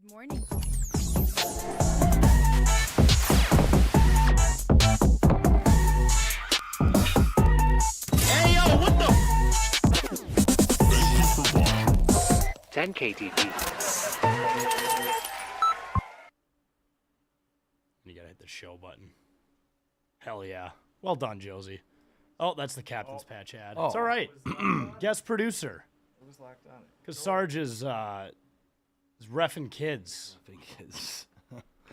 Good morning. Hey, yo, what the? 10 KTV. You gotta hit the show button. Hell yeah. Well done, Josie. Oh, that's the captain's patch ad. It's all right. Guest producer. It was locked on it. Because Sarge is reffing kids. Kids.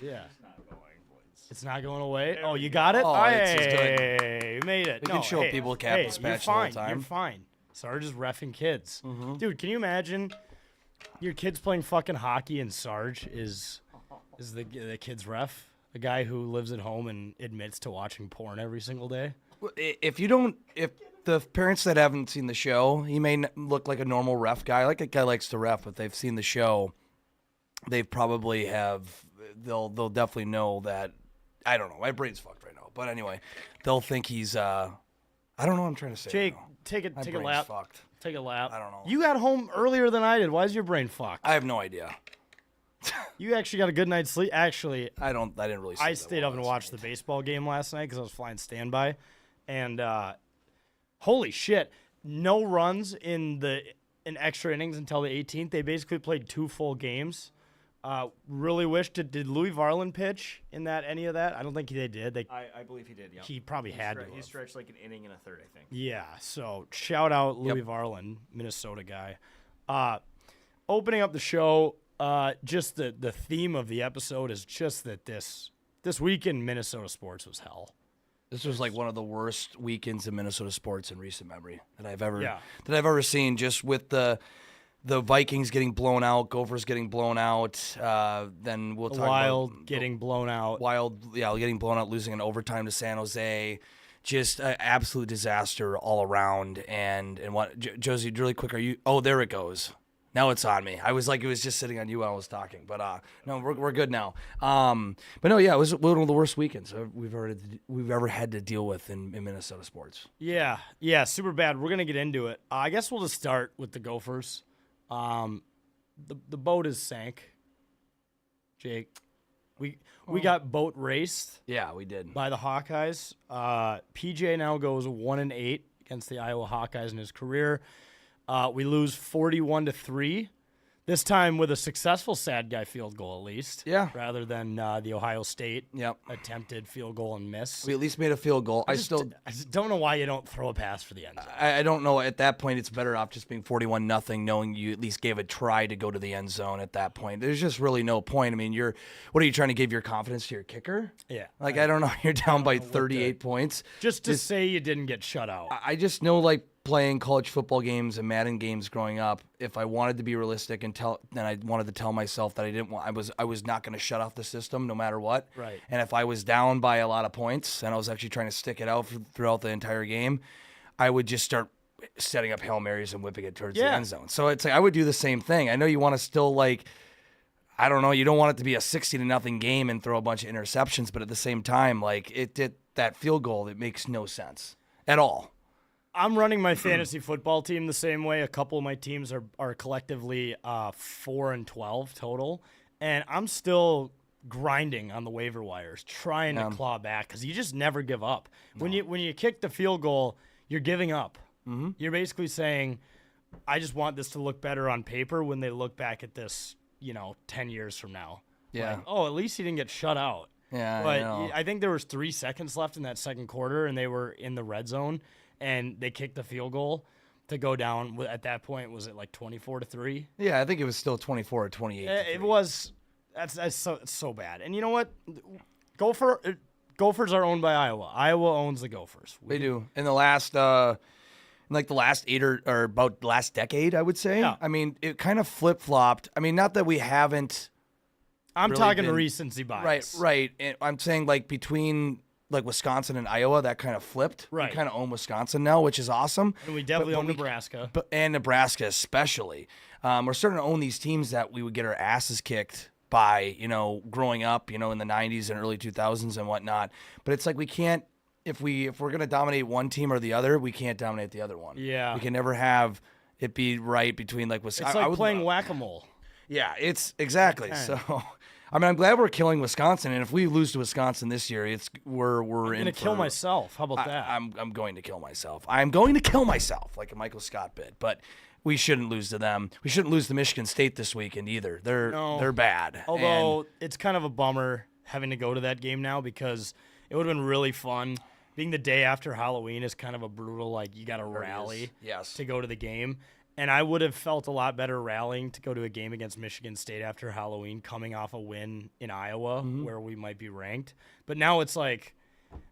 Yeah. Not going, boys. It's not going away. Oh, you got it? Oh, it's just Hey, you made it. We can show people captain's you're patch the whole fine. time. You're fine. Sarge is reffing kids. Dude, can you imagine your kids playing fucking hockey and Sarge is the kid's ref? A guy who lives at home and admits to watching porn every single day? If the parents that haven't seen the show, he may look like a normal ref guy. Like a guy likes to ref, but they've seen the show. They probably have. They'll definitely know that. I don't know. My brain's fucked right now. But anyway, they'll think he's. I don't know what I'm trying to say. Jake, right now. take a brain's lap. Fucked. Take a lap. I don't know. You got home earlier than I did. Why is your brain fucked? I have no idea. You actually got a good night's sleep. Actually, I didn't really. I stayed up and watched the baseball game last night because I was flying standby, and holy shit, no runs in extra innings until the 18th. They basically played 2 full games. Really wish did Louis Varland pitch in any of that? I don't think they did. I believe he did, yeah. He probably had to. He have. stretched like an inning and a third, I think. Yeah, so shout out Louis Varland, Minnesota guy. Opening up the show, just the theme of the episode is just that this week in Minnesota sports was hell. This was like one of the worst weekends in Minnesota sports in recent memory that I've ever Yeah. seen. Just with the Vikings getting blown out, Gophers getting blown out. Then we'll The talk Wild about getting blown out. Wild, getting blown out, losing in overtime to San Jose. Just an absolute disaster all around. And what, Josie, really quick, are you? Oh, there it goes. Now it's on me. I was like, it was just sitting on you while I was talking, but no, we're good now. But no, yeah, it was one of the worst weekends we've ever had to deal with in Minnesota sports. Yeah, super bad. We're gonna get into it. I guess we'll just start with the Gophers. The boat is sank. Jake, we got boat raced Yeah, we did. by the Hawkeyes. PJ now goes 1-8 against the Iowa Hawkeyes in his career. We lose 41-3. This time with a successful sad guy field goal, at least. Yeah. Rather than the Ohio State Yep. attempted field goal and miss. We at least made a field goal. I just don't know why you don't throw a pass for the end zone. I don't know. At that point, it's better off just being 41-0, knowing you at least gave a try to go to the end zone at that point. There's just really no point. I mean, what are you trying to give your confidence to your kicker? Yeah. Like, I don't know. You're down by 38 points. Just to say you didn't get shut out. I just know, like, playing college football games and Madden games growing up, if I wanted to be realistic then I wanted to tell myself that I was not going to shut off the system no matter what. Right. And if I was down by a lot of points and I was actually trying to stick it out throughout the entire game, I would just start setting up Hail Marys and whipping it towards the end zone. So it's like I would do the same thing. I know you want to still, like, I don't know, you don't want it to be a 60-0 game and throw a bunch of interceptions, but at the same time, like, that field goal, it makes no sense at all. I'm running my fantasy football team the same way. A couple of my teams are collectively 4-12 total, and I'm still grinding on the waiver wires, trying to claw back because you just never give up. No. When you kick the field goal, you're giving up. Mm-hmm. You're basically saying, I just want this to look better on paper when they look back at this, 10 years from now. Yeah. Like, oh, at least he didn't get shut out. Yeah, But I think there was 3 seconds left in that second quarter, and they were in the red zone. And they kicked the field goal to go down. At that point, was it like 24-3? Yeah, I think it was still 24 or 28. It was. That's so bad. And you know what? Gophers are owned by Iowa. Iowa owns the Gophers. They do. In the last, the last 8 or about the last decade, I would say. Yeah. I mean, it kind of flip flopped. I mean, not that we haven't. I'm really talking been, recency bias. Right. And I'm saying like between. Like Wisconsin and Iowa, that kind of flipped. Right. We kind of own Wisconsin now, which is awesome. And we definitely own Nebraska. And Nebraska especially. We're starting to own these teams that we would get our asses kicked by, growing up, in the 90s and early 2000s and whatnot. But it's like we can't, if we're going to dominate one team or the other, we can't dominate the other one. Yeah. We can never have it be right between like Wisconsin. It's like playing whack-a-mole. Yeah, it's exactly. Okay. So, I mean, I'm glad we're killing Wisconsin, and if we lose to Wisconsin this year, we're I'm in gonna kill for- myself. How about that? I'm going to kill myself. I'm going to kill myself, like a Michael Scott bit. But we shouldn't lose to them. We shouldn't lose to Michigan State this weekend either. They're bad. Although it's kind of a bummer having to go to that game now because it would have been really fun. Being the day after Halloween is kind of a brutal, like, you got to rally Yes. to go to the game. And I would have felt a lot better rallying to go to a game against Michigan State after Halloween, coming off a win in Iowa where we might be ranked. But now it's like,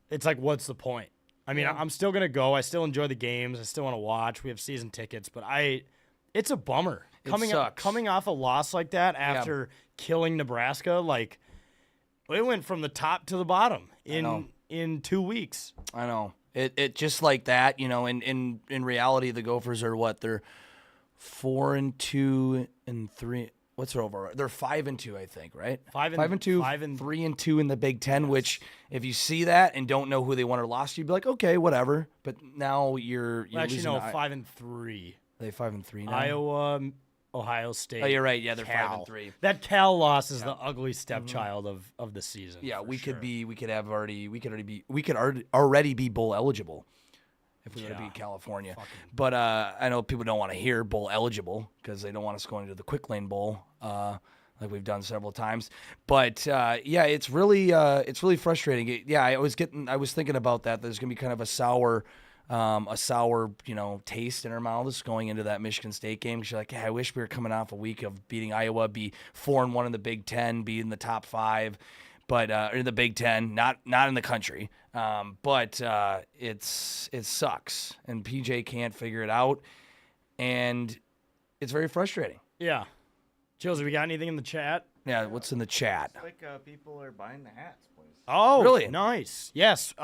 what's the point? I mean, I'm still going to go. I still enjoy the games. I still want to watch. We have season tickets. But it's a bummer. Sucks. Coming off a loss like that after killing Nebraska, like, it went from the top to the bottom in 2 weeks. I know. It just like that, you know. In reality, the Gophers are what? They're 4-2 and 3. What's their overall? They're 5-2, I think, right? 5-2, 3-2 in the Big Ten. Which, if you see that and don't know who they won or lost, you'd be like, okay, whatever. But now you're Actually, losing. no, 5-3. Are they 5-3 now? Iowa, Ohio State. Oh, you're right. Yeah, they're Cal. 5-3. That Cal loss is the ugly stepchild of the season. Yeah, for we sure. could already be bowl eligible if we were to Yeah. beat California. But I know people don't want to hear bowl eligible because they don't want us going to the Quick Lane Bowl like we've done several times. But yeah, it's really frustrating. Yeah, I was thinking about that. There's gonna be kind of a sour taste in our mouths going into that Michigan State game. Because you're like, hey, I wish we were coming off a week of beating Iowa, be 4-1 in the Big Ten, be in the top 5, but or in the Big Ten, not in the country. But it sucks, and PJ can't figure it out, and it's very frustrating. Yeah. Josie, we got anything in the chat? Yeah, what's in the chat? It's like people are buying the hats, boys. Oh, Really? Nice. Yes.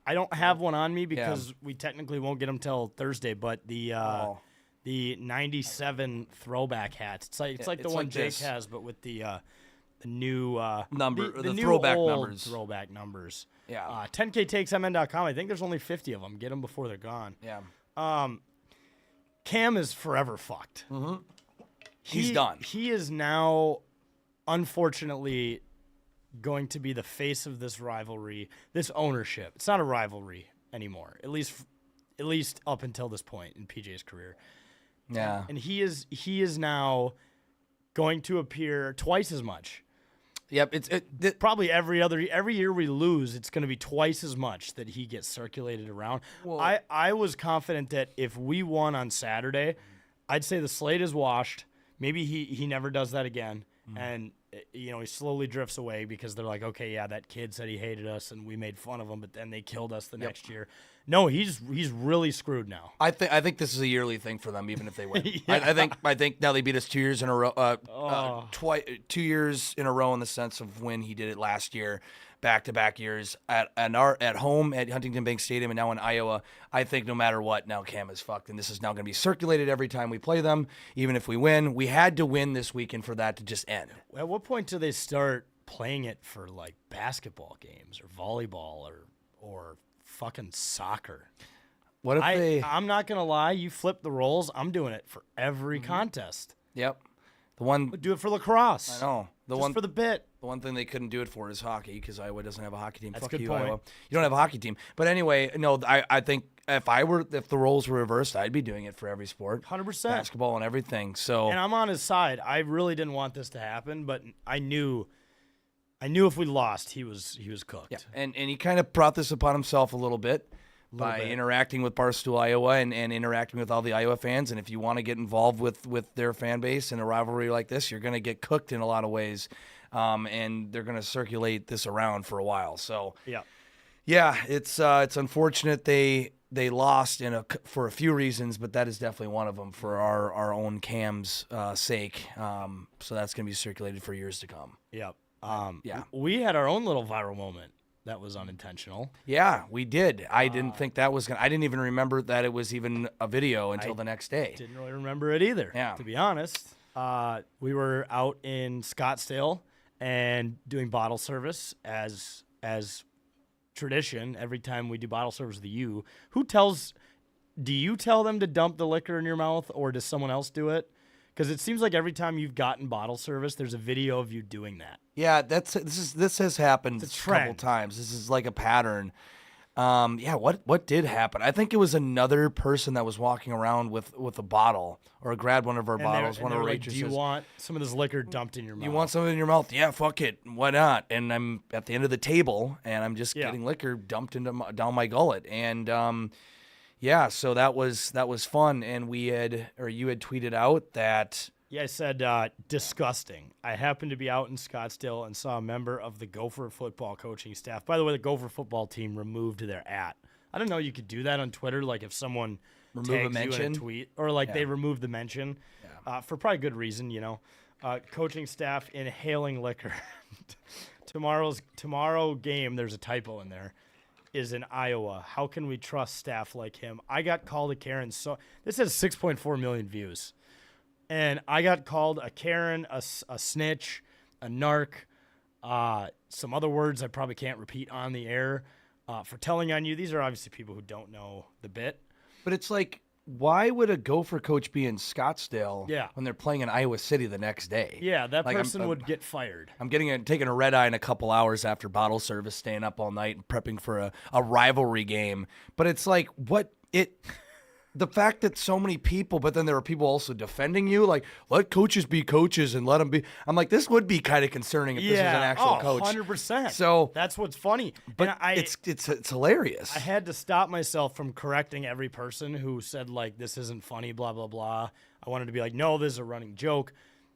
I don't have one on me because we technically won't get them till Thursday. But the 97 throwback hats. It's like the it's one like Jake this. has, but with the new The new throwback old numbers. Throwback numbers. Yeah. 10ktakesmn.com. I think there's only 50 of them. Get them before they're gone. Yeah. Cam is forever fucked. Mm-hmm. He's done. He is now, unfortunately, going to be the face of this rivalry, this ownership. It's not a rivalry anymore, at least up until this point in PJ's career. Yeah. And he is now going to appear twice as much. Yep. Probably every year we lose, it's going to be twice as much that he gets circulated around. Well- I was confident that if we won on Saturday, I'd say the slate is washed. Maybe he never does that again, and he slowly drifts away because they're like, okay, yeah, that kid said he hated us and we made fun of him, but then they killed us the next year. No, he's really screwed now. I think this is a yearly thing for them, even if they win. I think now they beat us 2 years in a row. 2 years in a row in the sense of when he did it last year, back-to-back years at home at Huntington Bank Stadium and now in Iowa. I think no matter what, now Cam is fucked, and this is now going to be circulated every time we play them, even if we win. We had to win this weekend for that to just end. At what point do they start playing it for like basketball games or volleyball or fucking soccer? What if I'm not gonna lie, you flip the roles. I'm doing it for every contest. Yep. The one Do it for lacrosse. I know. Just for the bit. The one thing they couldn't do it for is hockey because Iowa doesn't have a hockey team. That's Fuck a good you, point. Iowa. You don't have a hockey team. But anyway, no, I think if the roles were reversed, I'd be doing it for every sport. 100%. Basketball and everything. So And I'm on his side. I really didn't want this to happen, but I knew if we lost, he was cooked. yeah. And he kind of brought this upon himself a little bit by interacting with Barstool Iowa and interacting with all the Iowa fans. And if you want to get involved with their fan base in a rivalry like this, you're going to get cooked in a lot of ways. And they're going to circulate this around for a while. So yeah, it's unfortunate they lost for a few reasons, but that is definitely one of them for our own Cam's sake. So that's going to be circulated for years to come. Yep. Yeah. We had our own little viral moment that was unintentional. Yeah, we did. I didn't think that was I didn't even remember that it was even a video until the next day. Didn't really remember it either. Yeah. To be honest, we were out in Scottsdale and doing bottle service as tradition. Every time we do bottle service with you, do you tell them to dump the liquor in your mouth, or does someone else do it? Because it seems like every time you've gotten bottle service, there's a video of you doing that. Yeah, this has happened It's a a couple trend. times. This is like a pattern. Yeah, what did happen? I think it was another person that was walking around with a bottle or grabbed one of our bottles. One of our like, do waitresses. you want some of this liquor dumped in your mouth? You want something in your mouth? Yeah, fuck it. Why not? And I'm at the end of the table, and I'm just Yeah. getting liquor dumped down my gullet. And yeah, so that was fun. And you had tweeted out that. Yeah, I said disgusting. I happened to be out in Scottsdale and saw a member of the Gopher football coaching staff. By the way, the Gopher football team removed their @. I don't know. You could do that on Twitter, like if someone Remove tags a you in mention? a tweet, or like they remove the mention for probably good reason. Coaching staff inhaling liquor. Tomorrow game. There's a typo in there. Is in Iowa. How can we trust staff like him? I got called a Karen. So this has 6.4 million views. And I got called a Karen, a snitch, a narc, some other words I probably can't repeat on the air for telling on you. These are obviously people who don't know the bit. But it's like, why would a Gopher coach be in Scottsdale when they're playing in Iowa City the next day? Yeah, that Like, person would get fired. I'm taking a red eye in a couple hours after bottle service, staying up all night and prepping for a rivalry game. But it's like, the fact that so many people, but then there are people also defending you, like, let coaches be coaches and let them be. I'm like, this would be kind of concerning if this was an actual coach. 100%. So that's what's funny. But And it's hilarious. I had to stop myself from correcting every person who said, like, this isn't funny, blah, blah, blah. I wanted to be like, no, this is a running joke.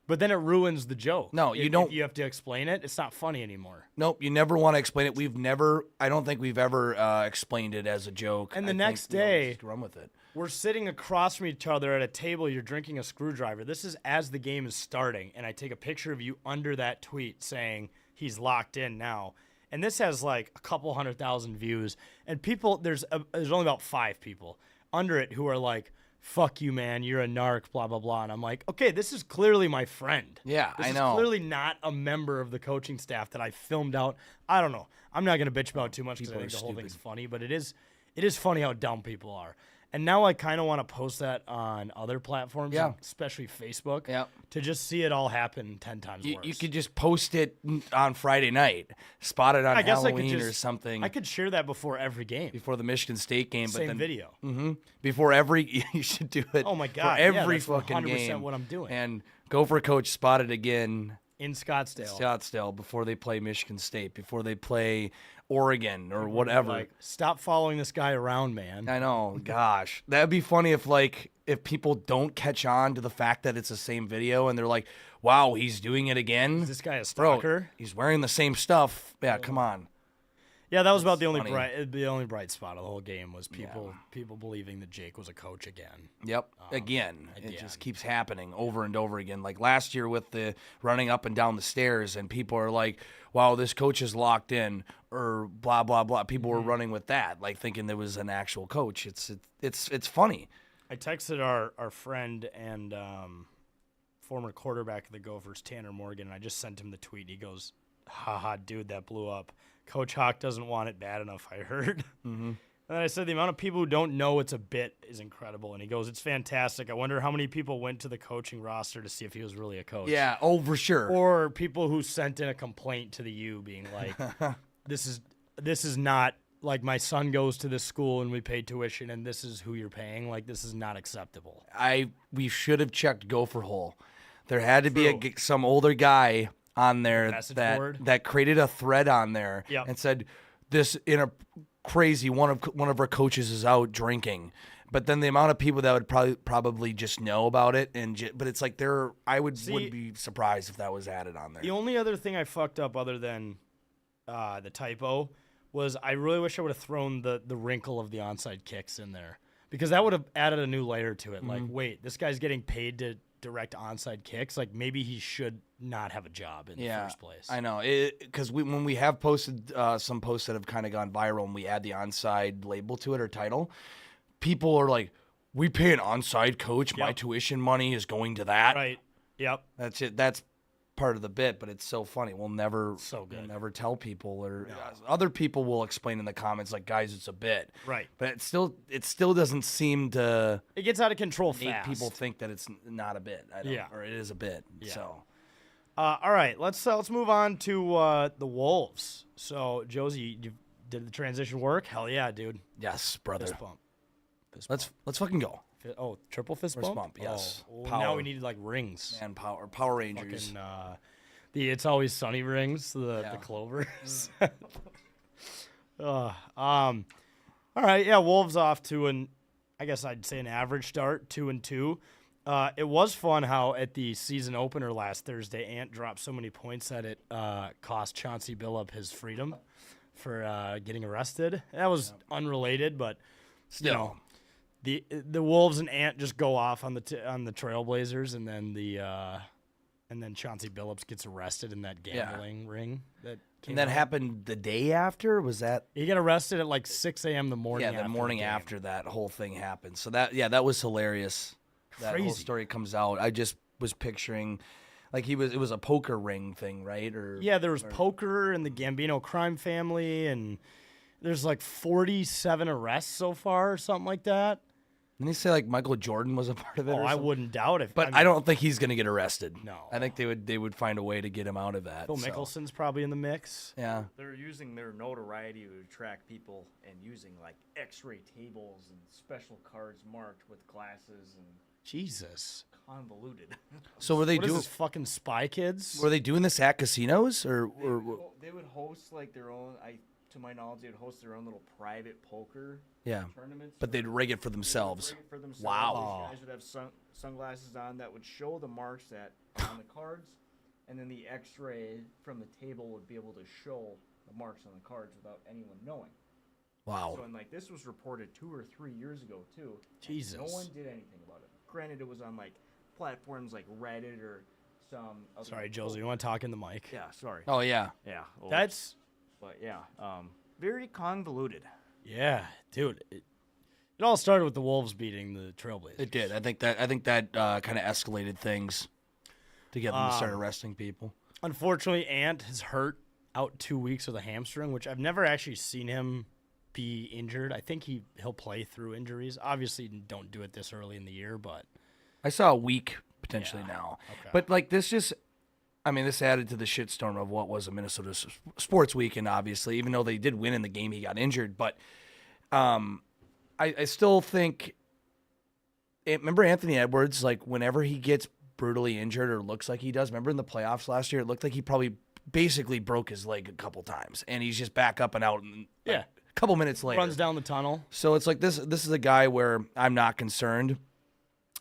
But then it ruins the joke. No, you don't. If you have to explain it, it's not funny anymore. Nope, you never want to explain it. I don't think we've ever explained it as a joke. And the I next think we always day, just run with it. we're sitting across from each other at a table. You're drinking a screwdriver. This is as the game is starting. And I take a picture of you under that tweet saying he's locked in now. And this has like a couple 100,000 views. And people, there's only about 5 people under it who are like, fuck you, man, you're a narc, blah, blah, blah. And I'm like, okay, this is clearly my friend. Yeah, this I is know. clearly not a member of the coaching staff that I filmed out. I don't know. I'm not going to bitch about it too much because I People think are the whole stupid. thing's funny, but it is funny how dumb people are. And now I kind of want to post that on other platforms, Yeah. especially Facebook, Yeah. to just see it all happen 10 times worse. You could just post it on Friday night, spot it on I guess I Halloween could or just, something I could share that before every game. before the Michigan State game. Same but then, video. Before every, you should do it. Oh my God, For yeah, every that's fucking 100% game. what I'm doing. And Gopher coach spotted again. In Scottsdale. Scottsdale before they play Michigan State, before they play Oregon or whatever. Like, stop following this guy around, man. I know, gosh, that'd be funny if people don't catch on to the fact that it's the same video and they're like, "Wow, he's doing it again." Is this guy a Bro, stalker? he's wearing the same stuff. Yeah, come on. Yeah, that was about the only funny. bright spot of the whole game was people believing that Jake was a coach again. Yep. Again, it again. just keeps happening over and over again. Like last year with the running up and down the stairs, and people are like, "Wow, this coach is locked in," or blah blah blah. People were running with that, like thinking there was an actual coach. It's funny. I texted our friend and former quarterback of the Gophers, Tanner Morgan, and I just sent him the tweet. He goes, haha, dude, that blew up. Coach Hawk doesn't want it bad enough, I heard. Mm-hmm. And then I said, the amount of people who don't know it's a bit is incredible. And he goes, it's fantastic. I wonder how many people went to the coaching roster to see if he was really a coach. Yeah. Oh, for sure. Or people who sent in a complaint to the U being like, this is not, like, my son goes to this school and we pay tuition and this is who you're paying. Like, this is not acceptable. We should have checked Gopher Hole. There had to True. be some older guy on there Message board? that created a thread on there Yep. and said this in a crazy one of our coaches is out drinking. But then the amount of people that would probably just know about it but it's like wouldn't be surprised if that was added on there. The only other thing I fucked up other than the typo was I really wish I would have thrown the wrinkle of the onside kicks in there, because that would have added a new layer to it. Like, wait, this guy's getting paid to direct onside kicks. Like, maybe he should not have a job in the first place. I know, because when we have posted some posts that have kind of gone viral and we add the onside label to it or title, people are like, we pay an onside coach. My Yep. tuition money is going to that. Right. Yep. That's it. That's part of the bit, but it's so funny. We'll never tell people, or other people will explain in the comments like, guys, it's a bit. Right. But it still doesn't seem to It gets out of control make fast. people think that it's not a bit. Or it is a bit. Yeah. So All right, let's move on to the Wolves. So, Josie, you did the transition work? Hell yeah, dude. yes, brother. Fist bump. Let's fucking go. Triple fist Fist bump? bump, yes. Oh, Power. now we needed like rings. Man, Power Rangers. Fucking, the It's Always Sunny rings, the clovers. All right, yeah, Wolves off to I guess I'd say an average start, 2-2. It was fun how at the season opener last Thursday, Ant dropped so many points that it cost Chauncey Billup his freedom for getting arrested. That was unrelated, but Still. you know, the Wolves and Ant just go off on the Trailblazers, and then Chauncey Billups gets arrested in that gambling ring that came And that out. happened the day after? Was that? He got arrested at like 6 a.m. the morning. Yeah, the morning game. after that whole thing happened. So that was hilarious. That whole Crazy. story comes out. I just was picturing, like it was a poker ring thing, right? Or Yeah, there was poker and the Gambino crime family, and there's like 47 arrests so far, or something like that. Didn't he say like Michael Jordan was a part of it? Oh, or I something? wouldn't doubt it. But I don't think he's gonna get arrested. No. I think they would find a way to get him out of that. Phil so. Mickelson's probably in the mix. Yeah. They're using their notoriety to attract people and using like X-ray tables and special cards marked with glasses and Jesus. convoluted. So were they What is doing? this, fucking Spy Kids? Were they doing this at casinos or? They would host like their own. To my knowledge, they would host their own little private poker Yeah. tournaments. But they'd rig it for themselves. Rig it for themselves. Wow. These guys would have sunglasses on that would show the marks that on the cards, and then the X-ray from the table would be able to show the marks on the cards without anyone knowing. Wow. So, and like this was reported 2 or 3 years ago too. and Jesus. No one did anything about it. Granted, it was on like platforms like Reddit or some. Other Sorry, Josie, you want to talk in the mic? Yeah, sorry. Oh yeah. Yeah. Well, That's, But yeah, very convoluted. yeah, dude. It all started with the Wolves beating the Trailblazers. It did. I think that kind of escalated things to get them to start arresting people. Unfortunately, Ant is hurt, out 2 weeks with a hamstring, which I've never actually seen him be injured. I think he'll play through injuries. Obviously, don't do it this early in the year, but I saw a week potentially now. Okay. But like this this added to the shitstorm of what was a Minnesota sports weekend, obviously, even though they did win in the game, he got injured. But I still think, remember Anthony Edwards, like whenever he gets brutally injured or looks like he does, remember in the playoffs last year, it looked like he probably basically broke his leg a couple times and he's just back up and out and Yeah. a couple minutes later. runs down the tunnel. So it's like this is a guy where I'm not concerned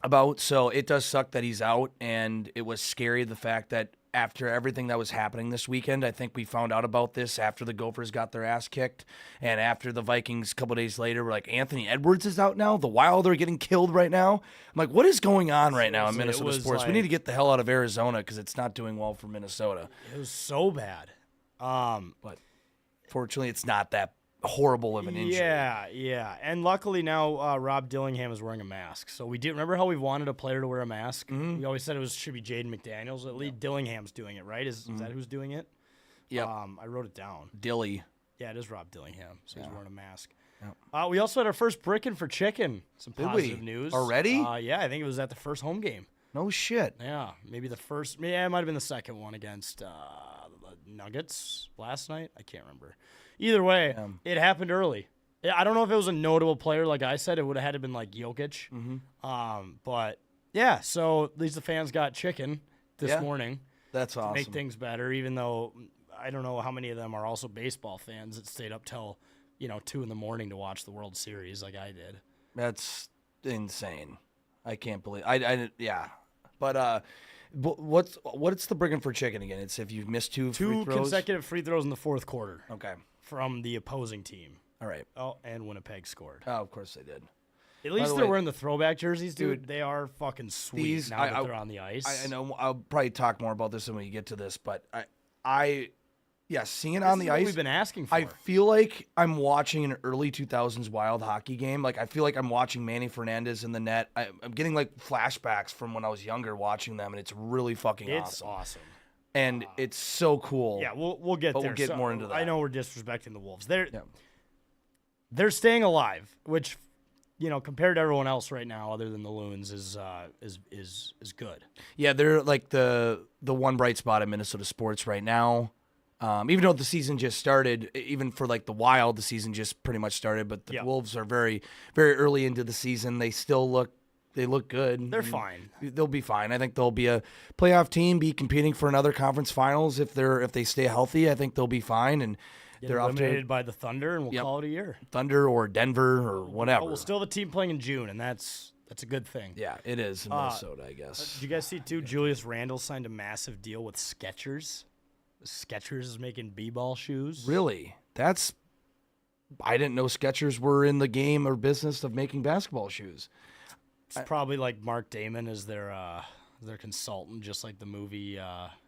about. So it does suck that he's out, and it was scary the fact that after everything that was happening this weekend, I think we found out about this after the Gophers got their ass kicked, and after the Vikings a couple days later were like, Anthony Edwards is out now. The Wild are getting killed right now. I'm like, what is going on right now in Seriously, it Minnesota was sports? We like- need to get the hell out of Arizona because it's not doing well for Minnesota. It was so bad. But fortunately, it's not that horrible of an injury. Yeah. And luckily now Rob Dillingham is wearing a mask. So we did remember how we wanted a player to wear a mask. Mm-hmm. We always said should be Jaden McDaniels. At least Dillingham's doing it, right? Is that who's doing it? Yep. I wrote it down. Dilly. Yeah, it is Rob Dillingham. So he's wearing a mask. We also had our first brickin' for chicken. Some Did we? positive news Already? Yeah, I think it was at the first home game. No shit. Yeah, maybe the first. Yeah, it might have been the second one against the Nuggets last night. I can't remember. Either way, it happened early. I don't know if it was a notable player, like I said. It would have had to been like Jokic. But yeah, so at least the fans got chicken this morning That's to awesome. make things better. Even though I don't know how many of them are also baseball fans that stayed up till 2 in the morning to watch the World Series, like I did. That's insane. I can't believe. Yeah. But what's the brigging for chicken again? It's if you've missed two free Two throws. consecutive free throws in the fourth quarter Okay. from the opposing team. All right. Oh, and Winnipeg scored. Oh, of course they did. At least the they're way- wearing the throwback jerseys, dude. Dude, They are fucking sweet these- now that I- they're on the ice. I know I'll probably talk more about this when we get to this, but seeing it This on is the what ice, we've been asking for. I feel like I'm watching an early 2000s Wild hockey game. Like I feel like I'm watching Manny Fernandez in the net. I'm getting like flashbacks from when I was younger watching them, and it's really fucking It's awesome. awesome. and it's so cool. Yeah, we'll get But there. we'll get So, more into I that. know we're disrespecting the Wolves. Yeah. They're staying alive, which, compared to everyone else right now, other than the Loons, is good. Yeah, they're like the one bright spot in Minnesota sports right now. Even though the season just started, even for like the Wild, the season just pretty much started. But the Yeah. Wolves are very, very early into the season. They still look good. They're fine. They'll be fine. I think they'll be a playoff team, be competing for another conference finals if they stay healthy. I think they'll be fine, and Get they're off to eliminated by the Thunder, and we'll Yep. call it a year. Thunder or Denver or whatever. Oh, we'll still have a team playing in June, and that's a good thing. Yeah, it is in Minnesota, I guess. Did you guys see too? Julius Randle signed a massive deal with Skechers. Skechers is making b-ball shoes. Really? I didn't know Skechers were in the game or business of making basketball shoes. It's probably like Mark Damon is their consultant, just like the movie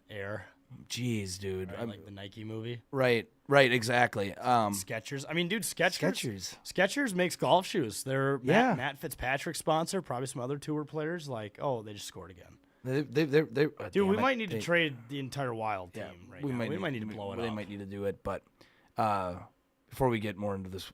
Air, Jeez, dude. right? Like the Nike movie. Right, exactly. Skechers. I mean, dude, Skechers makes golf shoes. They're Yeah. Matt Fitzpatrick sponsor. Probably some other tour players. Like, oh, they just scored again. They Dude, we might need to trade the entire Wild team right we now. might We might need to blow it They up. might need to do it, but before we get more into this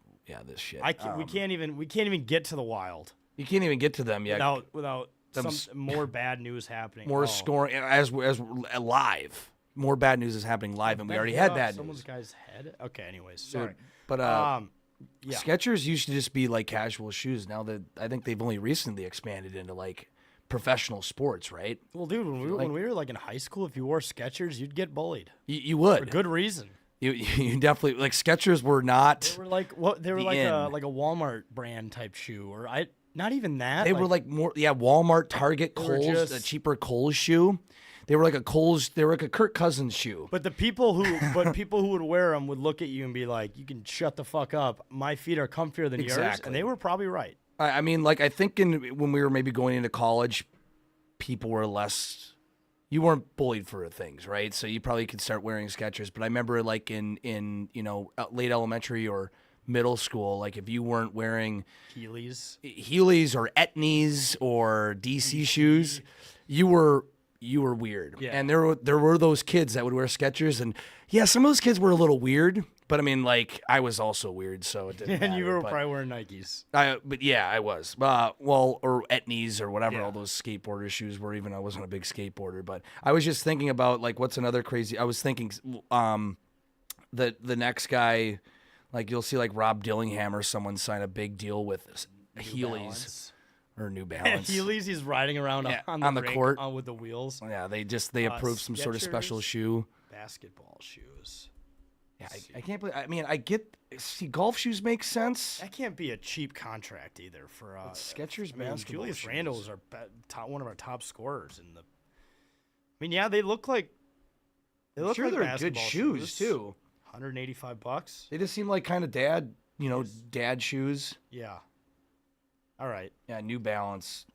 shit, we can't even get to the Wild you can't even get to them yet. without Them some more bad news happening. More Oh. scoring as we're live. More bad news is happening live, and we already had bad someone's news. guy's head. Okay, anyways, sorry. But Yeah. Skechers used to just be like casual shoes. Now that I think they've only recently expanded into like professional sports, right? Well, dude, when we were like in high school, if you wore Skechers, you'd get bullied You for would. good reason. You definitely like Skechers were not. They were like what? They were The like a end. Walmart brand type shoe, or not even that. They were like more, Walmart, Target, They were Kohl's, a just- cheaper Kohl's shoe. They were like a Kohl's. They were like a Kirk Cousins shoe. But people who would wear them would look at you and be like, "You can shut the fuck up. My feet are comfier than yours," Exactly. and they were probably right. I mean, like I think when we were maybe going into college, people were less. You weren't bullied for things, right? So you probably could start wearing Skechers. But I remember like in late elementary or middle school, like if you weren't wearing Heelys. or Etnies or DC shoes, you were weird. Yeah. And there were those kids that would wear Skechers, and yeah, some of those kids were a little weird. But I mean, like I was also weird, so it didn't And you matter, were but probably wearing Nikes. but yeah, I was. Or Etnies or whatever Yeah. all those skateboarder shoes were. Even I wasn't a big skateboarder, but I was just thinking about like what's another crazy. I was thinking, the next guy, like you'll see like Rob Dillingham or someone sign a big deal with Heelys Balance. or New Balance. Heelys, he's riding around Yeah, on on the rink, court. with the wheels. Yeah, they approved some sort of special Skechers. shoe. Basketball shoes. Yeah, I can't believe. I mean, golf shoes make sense. That can't be a cheap contract either for Skechers I mean, basketball Julius shoes. Randle is one of our top scorers in the. I mean, yeah, they look like. They look sure like they're good basketball shoes too. $185. They just seem like kind of dad shoes. Yeah. All right. Yeah, New Balance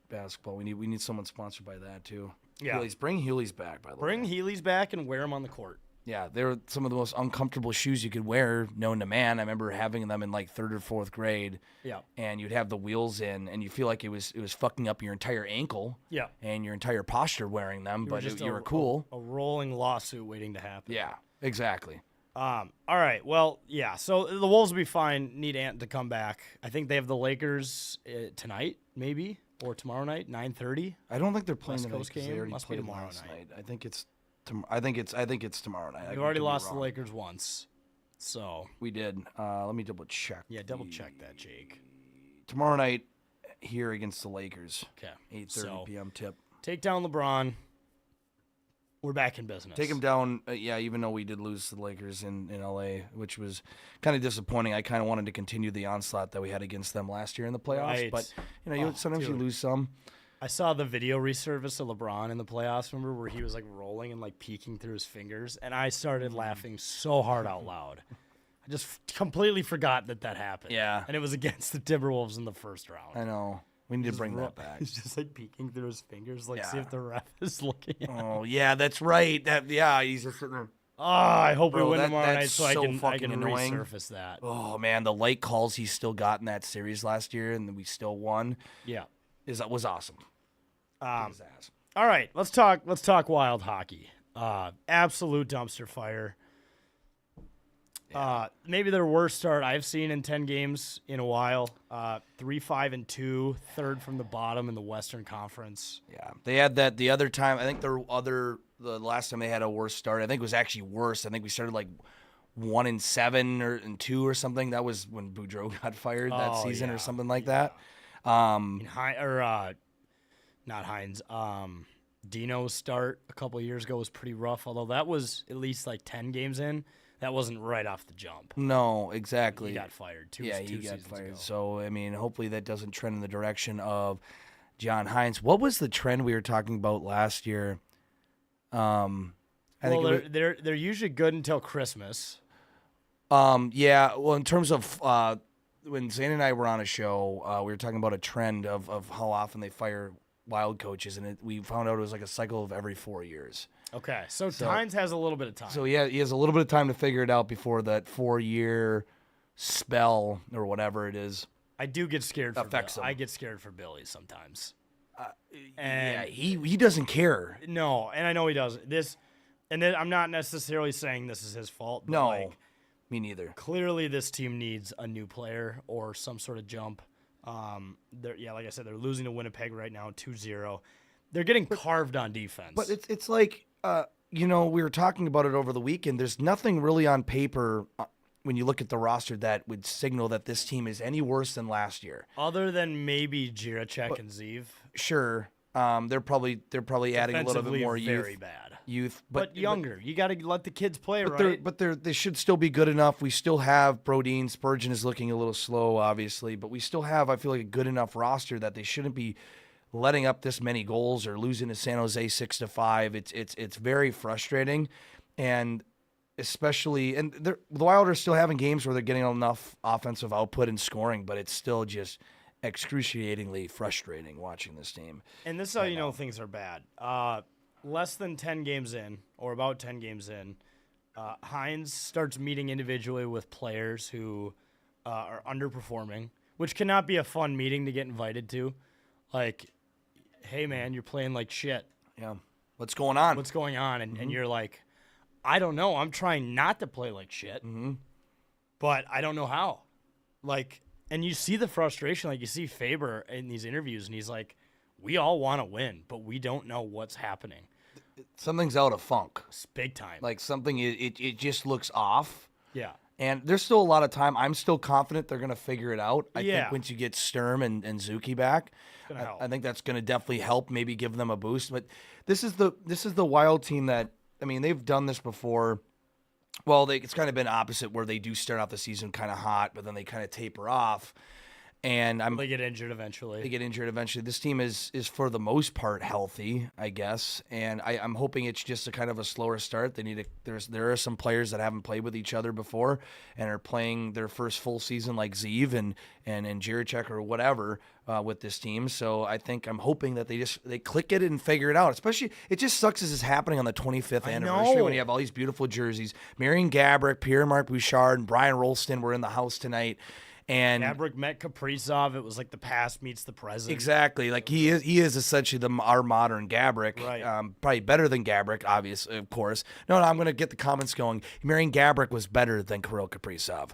basketball. We need someone sponsored by that too. Yeah. Heelys. Bring Heelys back, by the way. Bring Heelys back and wear them on the court. Yeah, they're some of the most uncomfortable shoes you could wear, known to man. I remember having them in like third or fourth grade. Yeah. And you'd have the wheels in, and you feel like it was fucking up your entire ankle. Yeah. And your entire posture wearing them, but just you were cool. A rolling lawsuit waiting to happen. Yeah, exactly. All right. Well, yeah. So the Wolves will be fine. Need Ant to come back. I think they have the Lakers tonight, maybe, or tomorrow night, 9:30. I don't think they're playing West tonight Coast 'cause they game? already Must be played tomorrow last night. night. I think it's I think it's tomorrow night. We've already lost the Lakers once, so We did. Let me double check. yeah, double check that, Jake. Tomorrow night here against the Lakers. Okay. 8:30 So p.m. tip. take down LeBron. We're back in business. Take him down. Even though we did lose to the Lakers in LA, which was kind of disappointing. I kind of wanted to continue the onslaught that we had against them last year in the playoffs. Right. But Oh, sometimes you dude. lose some. I saw the video resurface of LeBron in the playoffs. Remember where he was like rolling and like peeking through his fingers, and I started laughing so hard out loud. I just completely forgot that happened. Yeah. and it was against the Timberwolves in the first round. I know. We need to bring that back. He's just like peeking through his fingers, like see Yeah. if the ref is looking. At him. Oh yeah, that's right. He's just sitting there. Oh, I hope Bro, we win that- tomorrow night that's so I so can fucking annoying. resurface that. Oh man, the late calls he still got in that series last year, and we still won. Yeah. Was awesome. Um, His ass. all right, let's talk Wild hockey. Absolute dumpster fire. Maybe their worst start I've seen in 10 games in a while. 3-5-2, third from the bottom in the Western Conference. Yeah, they had that the other time. I think the last time they had a worse start, I think it was actually worse. I think we started like 1-7 or 2 or something. That was when Boudreaux got fired that season or something like that. Not Hines. Dino's start a couple of years ago was pretty rough, although that was at least like 10 games in. That wasn't right off the jump. No, exactly. He got fired he got fired. Ago. So, I mean, hopefully that doesn't trend in the direction of John Hines. What was the trend we were talking about last year? They're usually good until Christmas. Yeah, well, in terms of when Zane and I were on a show, we were talking about a trend of how often they fire Wild coaches, and we found out it was like a cycle of every 4 years. Okay, so Hines has a little bit of time. So yeah, he has a little bit of time to figure it out before that 4-year spell or whatever it is. I do get scared for affects him. I get scared for Billy sometimes. Yeah, he doesn't care. No, and I know he doesn't. And then I'm not necessarily saying this is his fault. But No, me neither. Clearly, this team needs a new player or some sort of jump. Like I said, they're losing to Winnipeg right now, 2-0. They're getting carved on defense. But it's like, we were talking about it over the weekend. There's nothing really on paper when you look at the roster that would signal that this team is any worse than last year. Other than maybe Jiricek and Zeev. Sure, they're probably adding a little bit more very bad. youth, but younger. You got to let the kids play, but right? They should still be good enough. We still have Brodin. Spurgeon is looking a little slow, obviously, but we still have, I feel like, a good enough roster that they shouldn't be letting up this many goals or losing to San Jose 6-5. It's very frustrating, and especially the Wild are still having games where they're getting enough offensive output and scoring, but it's still just excruciatingly frustrating watching this team. And this is how you know things are bad. Less than 10 games in, or about 10 games in, Hines starts meeting individually with players who are underperforming, which cannot be a fun meeting to get invited to. Like, hey, man, you're playing like shit. Yeah. What's going on? What's going on? And you're like, I don't know. I'm trying not to play like shit, but I don't know how. Like, and you see the frustration. Like, you see Faber in these interviews, and he's like, we all want to win, but we don't know what's happening. Something's out of funk. It's big time. Like something, it just looks off. Yeah. And there's still a lot of time. I'm still confident they're going to figure it out. I Yeah. think once you get Sturm and Zuki back, gonna help. I think that's going to definitely help, maybe give them a boost. But this is the Wild team that, I mean, they've done this before. Well, it's kind of been opposite where they do start off the season kind of hot, but then they kind of taper off. And They get injured eventually. This team is for the most part healthy, I guess, and I'm hoping it's just a kind of a slower start. There are some players that haven't played with each other before and are playing their first full season, like Zeev and Jiricek or whatever with this team. So I'm hoping that they click it and figure it out. Especially, it just sucks as it's happening on the 25th anniversary when you have all these beautiful jerseys. Marian Gaborik, Pierre-Marc Bouchard, and Brian Rolston were in the house tonight. And Gaborik met Kaprizov. It was like the past meets the present. Exactly. Like he is essentially our modern Gaborik. Right. Probably better than Gaborik, obviously, of course. No, I'm going to get the comments going. Marian Gaborik was better than Kirill Kaprizov.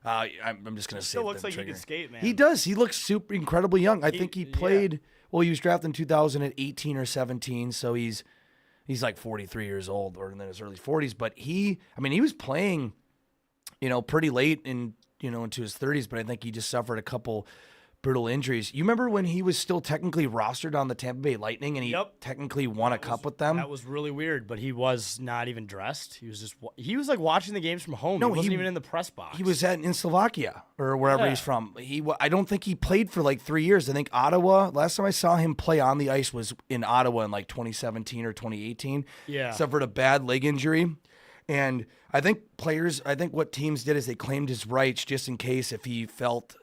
I'm just going to say Still looks like he can skate, man. He does. He looks super incredibly young. I think he played. Well, he was drafted in 2018 or 17, so he's like 43 years old or in his early 40s. But he was playing, pretty late into his 30s, but I think he just suffered a couple brutal injuries. You remember when he was still technically rostered on the Tampa Bay Lightning and he technically won a cup with them? That was really weird, but he was not even dressed. He was like watching the games from home. No, he wasn't even in the press box. He was in Slovakia or wherever he's from. I don't think he played for like 3 years. I think Ottawa, last time I saw him play on the ice was in Ottawa in like 2017 or 2018. Yeah. Suffered a bad leg injury. And I think what teams did is they claimed his rights just in case if he felt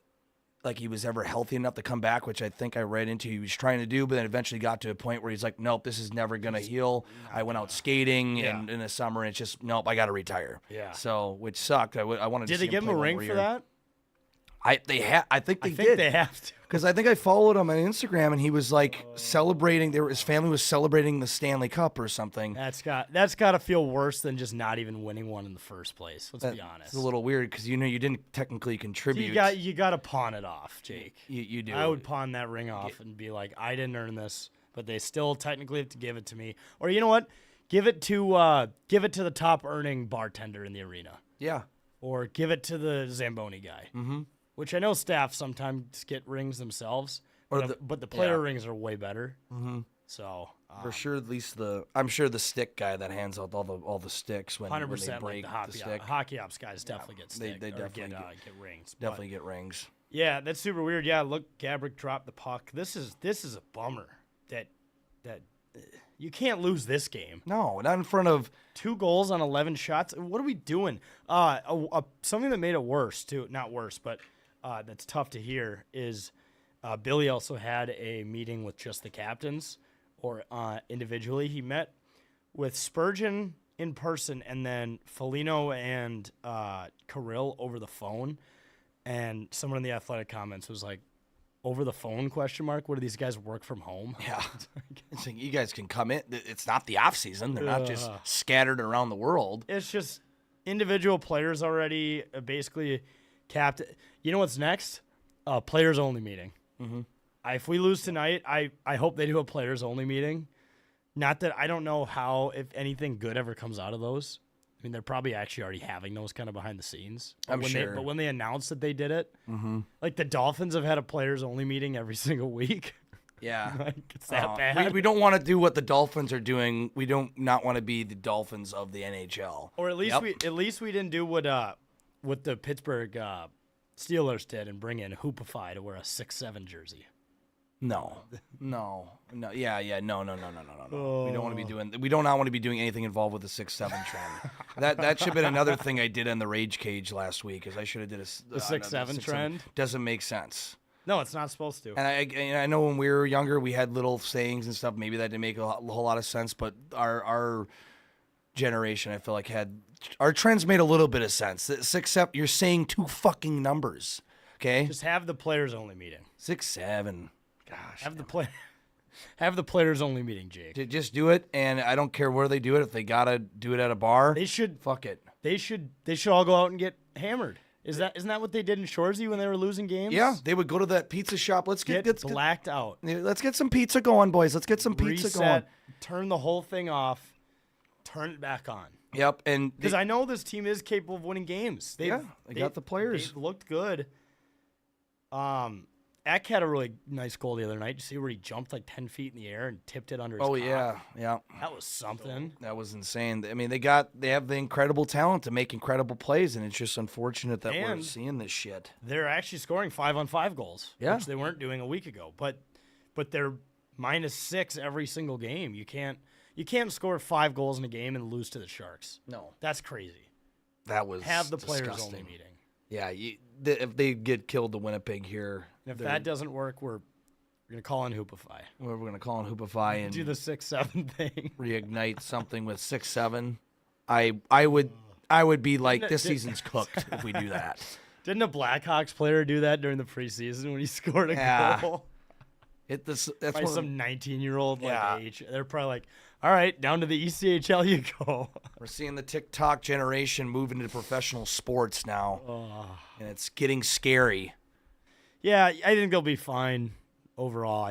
like he was ever healthy enough to come back, which I think I read into he was trying to do, but then eventually got to a point where he's like, nope, this is never going to heal. I went out skating and in the summer, and it's just, nope, I got to retire. Yeah. So, which sucked. I wanted to see Did they give him a ring for that? I think they I think did. they have to. Because I think I followed him on Instagram, and he was like celebrating. His family was celebrating the Stanley Cup or something. That's got to feel worse than just not even winning one in the first place. Let's be honest. It's a little weird because you didn't technically contribute. You got to pawn it off, Jake. You do. I would pawn that ring off and be like, I didn't earn this, but they still technically have to give it to me. Or you know what? Give it to the top earning bartender in the arena, Yeah. or give it to the Zamboni guy. Mm-hmm. Which I know staff sometimes get rings themselves, but the player rings are way better. Mm-hmm. So For sure, at least I'm sure the stick guy that hands out all the sticks when 100% they break like the the stick. hockey ops guys definitely get they stick. They definitely get rings. Definitely get rings. Yeah, that's super weird. Yeah, look, Gabrick dropped the puck. This is a bummer that you can't lose this game. No, not in front of 2 goals on 11 shots. What are we doing? Something that made it worse too. Not worse, but that's tough to hear is Billy also had a meeting with just the captains or individually. He met with Spurgeon in person and then Foligno and Kirill over the phone. And someone in the Athletic comments was like, over the phone, ? Where do these guys work from home? Yeah. It's like, you guys can come in. It's not the off season. They're not just scattered around the world. It's just individual players already basically capped. You know what's next? Players only meeting. Mm-hmm. If we lose tonight, I hope they do a players only meeting. Not that I don't know how, if anything good ever comes out of those. I mean, they're probably actually already having those kind of behind the scenes. I'm sure. But when they announced that they did it, like the Dolphins have had a players only meeting every single week. Yeah. Like, it's that bad. We don't want to do what the Dolphins are doing. We don't not want to be the Dolphins of the NHL. Or at least we didn't do what the Pittsburgh Steelers did and bring in Hoopify to wear a 6-7 jersey. No. Yeah. No. We don't want to be doing. We do not want to be doing anything involved with the 6-7 trend. That should have been another thing I did in the Rage Cage last week. Is I should have did The 6-7 trend doesn't make sense. No, it's not supposed to. And I know when we were younger, we had little sayings and stuff. Maybe that didn't make a whole lot of sense, but our generation, I feel like, had our trends made a little bit of sense. 6-7, you're saying 2 fucking numbers, okay? Just have the players only meeting. 6-7. Gosh. Have the players only meeting, Jake. Just do it, and I don't care where they do it. If they gotta do it at a bar, They should fuck it. They should all go out and get hammered. Isn't that what they did in Shoresy when they were losing games? Yeah, they would go to that pizza shop. Let's get blacked out. Let's get some pizza going, boys. Let's get some pizza Reset, going. turn the whole thing off, turn it back on. Yep, and Because I know this team is capable of winning games. They got the players. They've looked good. Eck had a really nice goal the other night. You see where he jumped like 10 feet in the air and tipped it under his cock? yeah. That was something. That was insane. I mean, they have the incredible talent to make incredible plays, and it's just unfortunate that we're And seeing this shit. They're actually scoring 5-on-5 goals, Yeah. which they weren't doing a week ago. But they're -6 every single game. You can't score 5 goals in a game and lose to the Sharks. No, That's crazy. that was Have the players disgusting. only meeting. Yeah, if they get killed to Winnipeg here, And if that doesn't work, we're gonna call in Hoopify. we're going to call on Hoopify and Do the 6-7 thing. reignite something with 6-7. I would be like, this season's cooked if we do that. Didn't a Blackhawks player do that during the preseason when he scored a Yeah. goal? That's By one some 19-year-old Yeah. age. They're probably like, all right, down to the ECHL you go. we're seeing the TikTok generation move into professional sports now, and it's getting scary. Yeah, I think they'll be fine overall.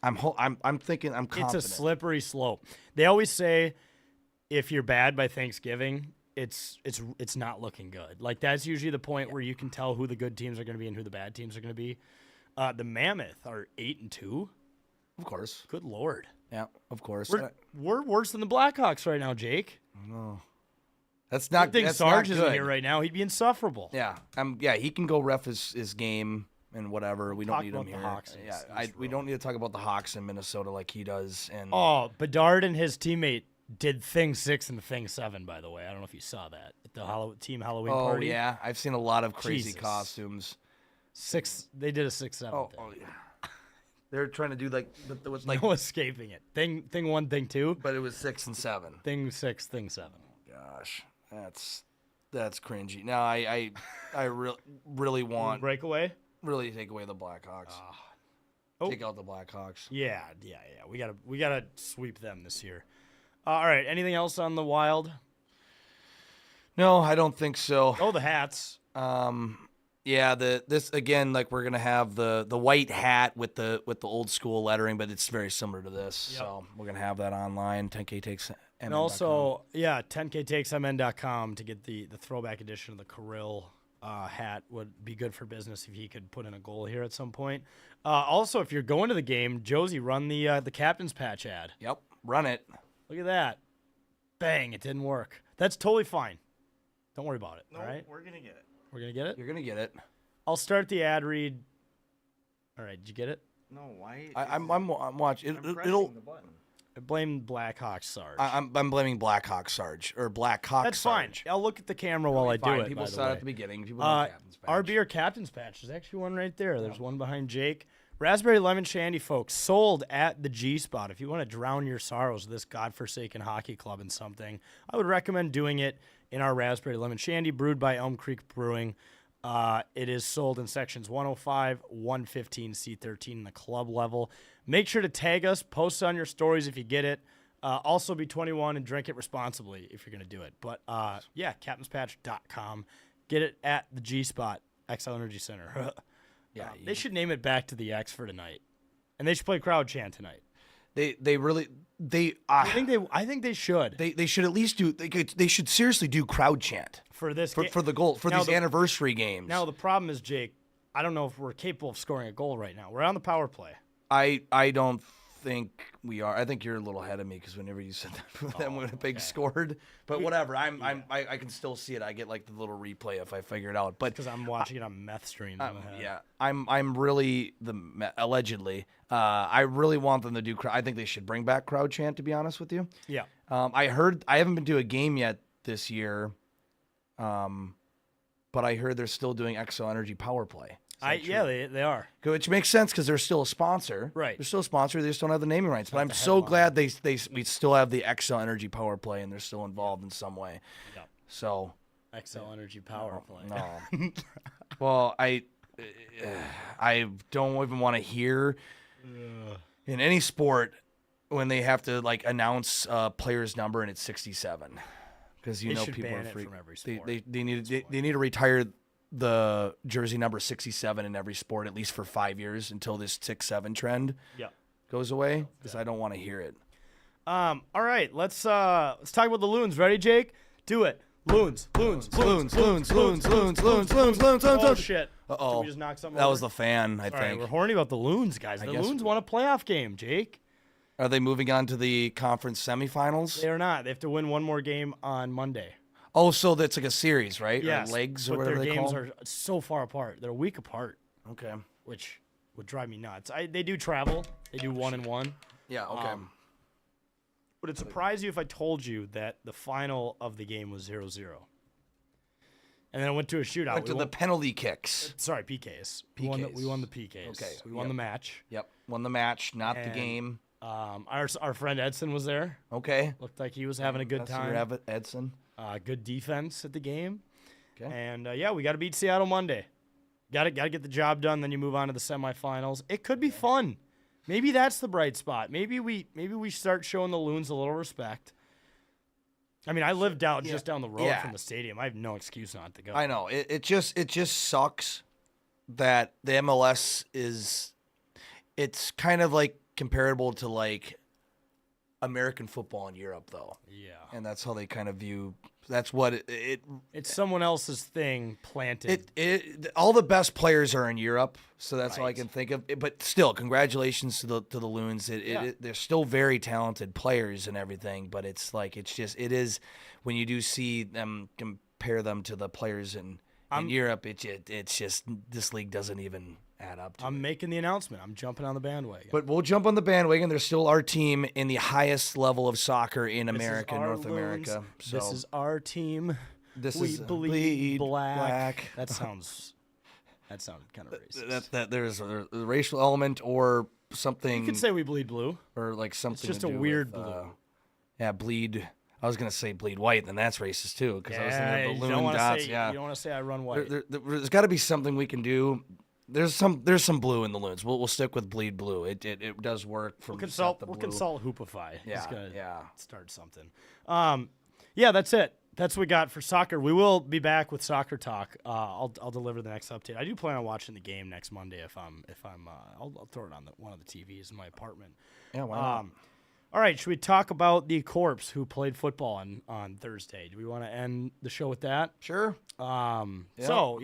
I'm thinking I'm confident. It's a slippery slope. They always say if you're bad by Thanksgiving, it's not looking good. Like that's usually the point where you can tell who the good teams are going to be and who the bad teams are going to be. The Mammoth are 8-2. Of course. Good Lord. Yeah, of course. We're worse than the Blackhawks right now, Jake. That's not. I think That's Sarge not isn't good. here right now. He'd be insufferable. Yeah, he can go ref his game and whatever. We don't Talk need him about the here. Hawks in Yeah, this we don't need to talk about the Hawks in Minnesota like he does. And Oh, Bedard and his teammate did Thing 6 and Thing 7, by the way. I don't know if you saw that at the team Halloween oh party. yeah, I've seen a lot of crazy Jesus. costumes. They did a 6-7 Oh, thing. oh yeah. They're trying to do like No escaping it. Thing 1, Thing 2, but it was 6 and 7. Thing 6, Thing 7. Gosh, that's That's cringy. No, I really want Breakaway. really take away the Blackhawks. Oh. Take out the Blackhawks. Yeah. We gotta sweep them this year. All right. Anything else on the Wild? No, I don't think so. Oh, the hats. Yeah, this again, like we're gonna have the white hat with the old school lettering, but it's very similar to this. Yep. So we're gonna have that online. 10K takes And also, 10ktakesmn.com to get the throwback edition of the Kirill hat would be good for business if he could put in a goal here at some point. Also, if you're going to the game, Josie, run the captain's patch ad. Yep, run it. Look at that. Bang, it didn't work. That's totally fine. Don't worry about it, No, all right? we're gonna get it. We're going to get it? You're gonna get it. I'll start the ad read. All right, did you get it? No, why? I'm watching. I'm pressing It'll. the button. I blame Blackhawk Sarge. I'm blaming Blackhawk Sarge or Blackhawk. That's fine. Sarge. I'll look at the camera while I do it. People by the saw it way. at the beginning. People know captain's patch. Our beer captain's patch. There's actually one right there. There's one behind Jake. Raspberry Lemon Shandy, folks, sold at the G Spot. If you want to drown your sorrows with this godforsaken hockey club in something, I would recommend doing it in our Raspberry Lemon Shandy, brewed by Elm Creek Brewing. It is sold in sections 105, 115, C13 in the club level. Make sure to tag us, post on your stories if you get it. Also be 21 and drink it responsibly if you're going to do it. But yeah, captainspatch.com. Get it at the G Spot, XL Energy Center. Yeah, They should name it Back to the X for tonight. And they should play crowd chant tonight. They really I think they should. they should at least do they should seriously do crowd chant For this for the goal for Now these anniversary games. Now the problem is, Jake, I don't know if we're capable of scoring a goal right now. We're on the power play. I don't think we are. I think you're a little ahead of me because whenever you said that, then Winnipeg scored. But whatever. I can still see it. I get like the little replay if I figure it out. But Because I'm watching it on meth streams. in my head. yeah, I'm really allegedly. I really want them to do. I think they should bring back crowd chant. To be honest with you. Yeah. I haven't been to a game yet this year. But I heard they're still doing XO Energy Power Play. They are. Which makes sense because they're still a sponsor. Right. They're still a sponsor. They just don't have the naming rights. But I'm the so headline. glad we still have the XL Energy Power Play and they're still involved in some way. Yep. So. XL Energy Power Play. No. Well, I don't even want to hear in any sport when they have to like announce a player's number and it's 67 because They should people ban are it freak. from every sport. They need to retire the jersey number 67 in every sport at least for 5 years until this 6-7 trend Yeah. goes away because I don't want to hear it. All right, let's talk about the loons. Ready, Jake? Do it. Loons. Oh shit. Uh-oh. Did we just knock something That over? was the fan, I All right, think. we're horny about the loons, guys. The guess loons we- won a playoff game, Jake. Are they moving on to the conference semifinals? They are not. They have to win one more game on Monday. Oh, so that's like a series, right? Yes, Or legs or but whatever their they games call are so far apart. They're a week apart, Okay. which would drive me nuts. They do travel. They do 1-1. Yeah, okay. Would it surprise you if I told you that the final of the game was 0-0? And then it went to a shootout. Went to the penalty kicks. Sorry, PKs. We won the PKs. Okay, We won yep. the match. Yep. Won the match, not the And- game. Our friend Edson was there. Okay. Looked like he was having a good time. Edson. Good defense at the game. Okay. And yeah, we got to beat Seattle Monday. Got to get the job done. Then you move on to the semifinals. It could be fun. Maybe that's the bright spot. Maybe we start showing the Loons a little respect. I mean, I live just down the road Yeah. from the stadium. I have no excuse not to go. I know. It just sucks that the MLS is it's kind of like comparable to like American football in Europe though. Yeah. And that's how they kind of view that's what It's someone else's thing planted. all the best players are in Europe, so that's all I Right. can think of. But still, congratulations to the Loons. They're still very talented players and everything. But it's is when you do see them compare them to the players in Europe. It's just this league doesn't even add up to. I'm making the announcement. I'm jumping on the bandwagon. But we'll jump on the bandwagon. There's still our team in the highest level of soccer in This is America, our North Loons. America. So This is our team. this We is bleed black. black. That sounded kind of racist. That there's a racial element or something. You could say we bleed blue. or like something. just to a do weird with, blue. Yeah, bleed. I was gonna say bleed white, then that's racist too, because I was thinking of you the don't loon wanna dots. say, Yeah, you don't want to say I run white. there's got to be something we can do. There's some blue in the loons. We'll stick with bleed blue. It does work from We'll the blue. consult Hoopify. Yeah, Just gotta yeah. start something. Yeah, that's it. That's what we got for soccer. We will be back with soccer talk. I'll deliver the next update. I do plan on watching the game next Monday I'll throw it on one of the TVs in my apartment. Yeah, why not? All right, should we talk about the Corps who played football on Thursday? Do we want to end the show with that? Sure. So,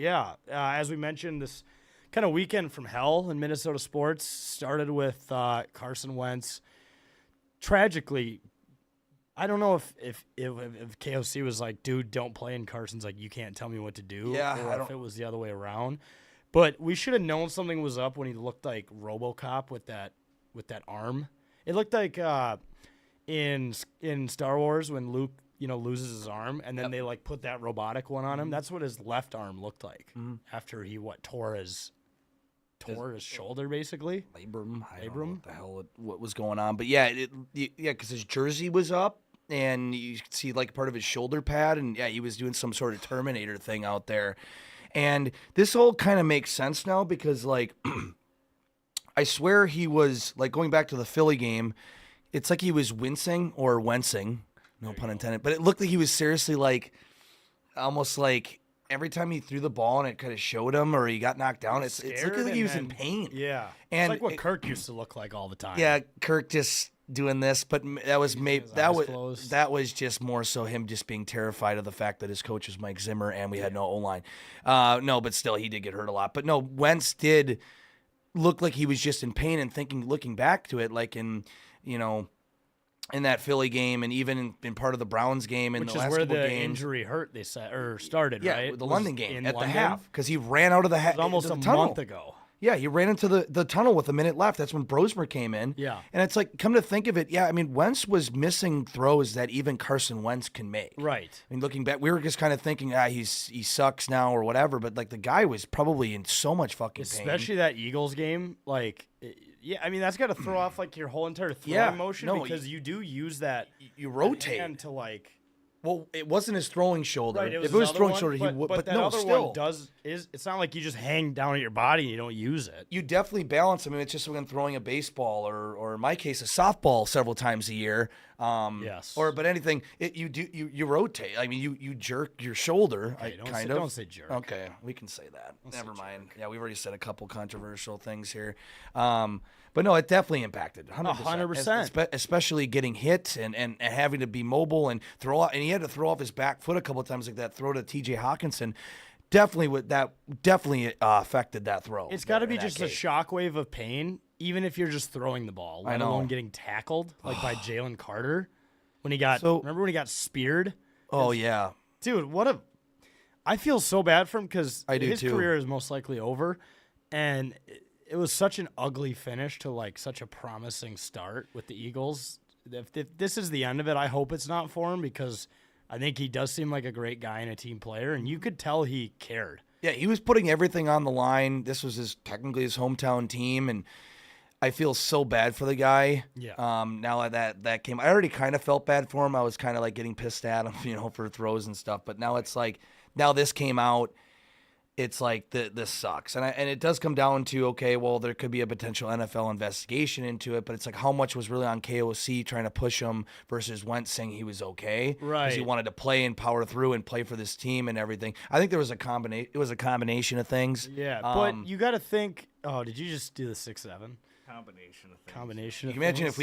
as we mentioned, this kind of weekend from hell in Minnesota sports started with Carson Wentz. Tragically, I don't know if KOC was like, dude, don't play, and Carson's like, you can't tell me what to do, Yeah, or if it was the other way around. But we should have known something was up when he looked like RoboCop with that arm. It looked like in Star Wars when Luke, loses his arm, and then they like put that robotic one on him. That's what his left arm looked like after he tore his shoulder basically. Labrum. I don't know what the hell what was going on, but yeah, because his jersey was up, and you could see like part of his shoulder pad, and yeah, he was doing some sort of Terminator thing out there, and this all kind of makes sense now because like. I swear he was, like, going back to the Philly game, it's like he was wincing or wencing, no pun intended, but it looked like he was seriously, like, almost like every time he threw the ball and it kind of showed him or he got knocked down, it looked like he was in pain. Yeah. And it's like what Kirk used to look like all the time. Yeah, Kirk just doing this, but that was closed. that was just more so him just being terrified of the fact that his coach was Mike Zimmer and we had no O-line. No, but still, he did get hurt a lot. But no, Wentz did looked like he was just in pain and looking back to it, like in that Philly game and even in part of the Browns game and which the is last where couple the games. injury hurt. They said or started. Yeah, right? the Was London game in at London? the half because he ran out of the half. It was almost a month ago. Yeah, he ran into the tunnel with a minute left. That's when Brosmer came in. Yeah. And it's like, come to think of it, yeah, I mean, Wentz was missing throws that even Carson Wentz can make. Right. I mean, looking back, we were just kind of thinking, he sucks now or whatever, but like the guy was probably in so much fucking pain. Especially that Eagles game, like, yeah, I mean, that's got to throw off like your whole entire throwing motion because you do use that you rotate hand to like. Well, it wasn't his throwing shoulder. Right, if it was throwing shoulder, he would. But that no, other still, one it's not like you just hang down at your body and you don't use it. You definitely balance. I mean, it's just when throwing a baseball or in my case, a softball several times a year. Yes. But anything, you rotate. I mean, you jerk your shoulder. Okay, Don't say jerk. Okay, we can say that. Never mind. jerk. Yeah, we've already said a couple controversial things here. But no, it definitely impacted. 100%. Especially getting hit and having to be mobile and throw out. And he had to throw off his back foot a couple of times like that throw to T.J. Hawkinson. Definitely affected that throw. It's got to be just a shockwave of pain, even if you're just throwing the ball, let alone getting tackled like by Jalen Carter when he got. Remember when he got speared? Oh yeah, dude, I feel so bad for him because his too. career is most likely over, and it was such an ugly finish to like such a promising start with the Eagles. If this is the end of it, I hope it's not for him because I think he does seem like a great guy and a team player, and you could tell he cared. Yeah, he was putting everything on the line. This was technically his hometown team, and I feel so bad for the guy. Yeah. Now that came, I already kind of felt bad for him. I was kind of like getting pissed at him, for throws and stuff. But now it's like, now this came out. It's like this sucks, and it does come down to, okay, well, there could be a potential NFL investigation into it, but it's like how much was really on KOC trying to push him versus Wentz saying he was okay, right? Because he wanted to play and power through and play for this team and everything. I think there was a combination. It was a combination of things. Yeah, but you got to think. Oh, did you just do the 6-7? Combination of things. Combination. You can imagine if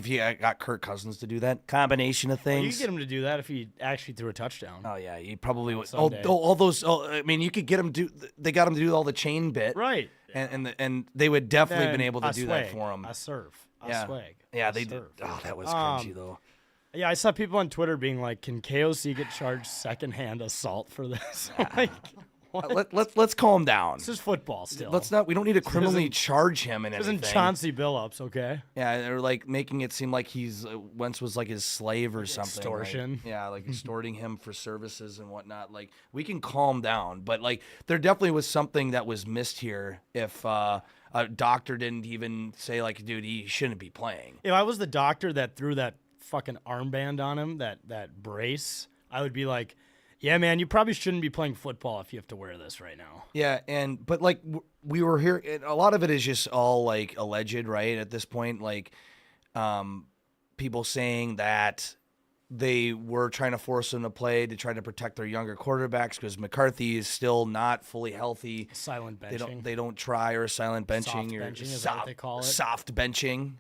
you got Kirk Cousins to do that combination of things. Well, you could get him to do that if he actually threw a touchdown. Oh yeah, he probably would. Sunday. All those. I mean, you could get him They got him to do all the chain bit, right? And they would definitely been able to do that for him. I serve. Yeah, swag. yeah, they did. Oh, that was cringy though. Yeah, I saw people on Twitter being like, "Can KOC get charged secondhand assault for this?" Like, let's calm down. This is football still. Let's not. We don't need to criminally charge him in anything. This isn't Chauncey Billups, okay? Yeah, they're like making it seem like he's Wentz was like his slave or something. Extortion. Like, yeah, like extorting him for services and whatnot. Like we can calm down, but like there definitely was something that was missed here. If a doctor didn't even say like, dude, he shouldn't be playing. If I was the doctor that threw that fucking armband on him, that brace, I would be like, yeah, man, you probably shouldn't be playing football if you have to wear this right now. Yeah, but like we were here, a lot of it is just all like alleged, right? At this point, like people saying that they were trying to force him to play to try to protect their younger quarterbacks because McCarthy is still not fully healthy. Silent benching. They don't try, or silent benching, Soft or benching is that what they call it? soft benching.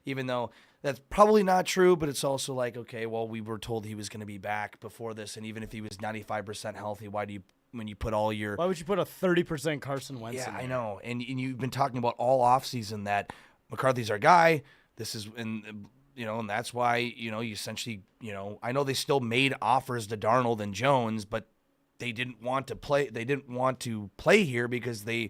Even though that's probably not true, but it's also like, okay, well, we were told he was going to be back before this, and even if he was 95% healthy, why do you, when you put all your Why would you put a 30% Carson Wentz in yeah, there? I know. And you've been talking about all offseason that McCarthy's our guy. This is, and that's why, you essentially, I know they still made offers to Darnold and Jones, but they didn't want to play. They didn't want to play here because the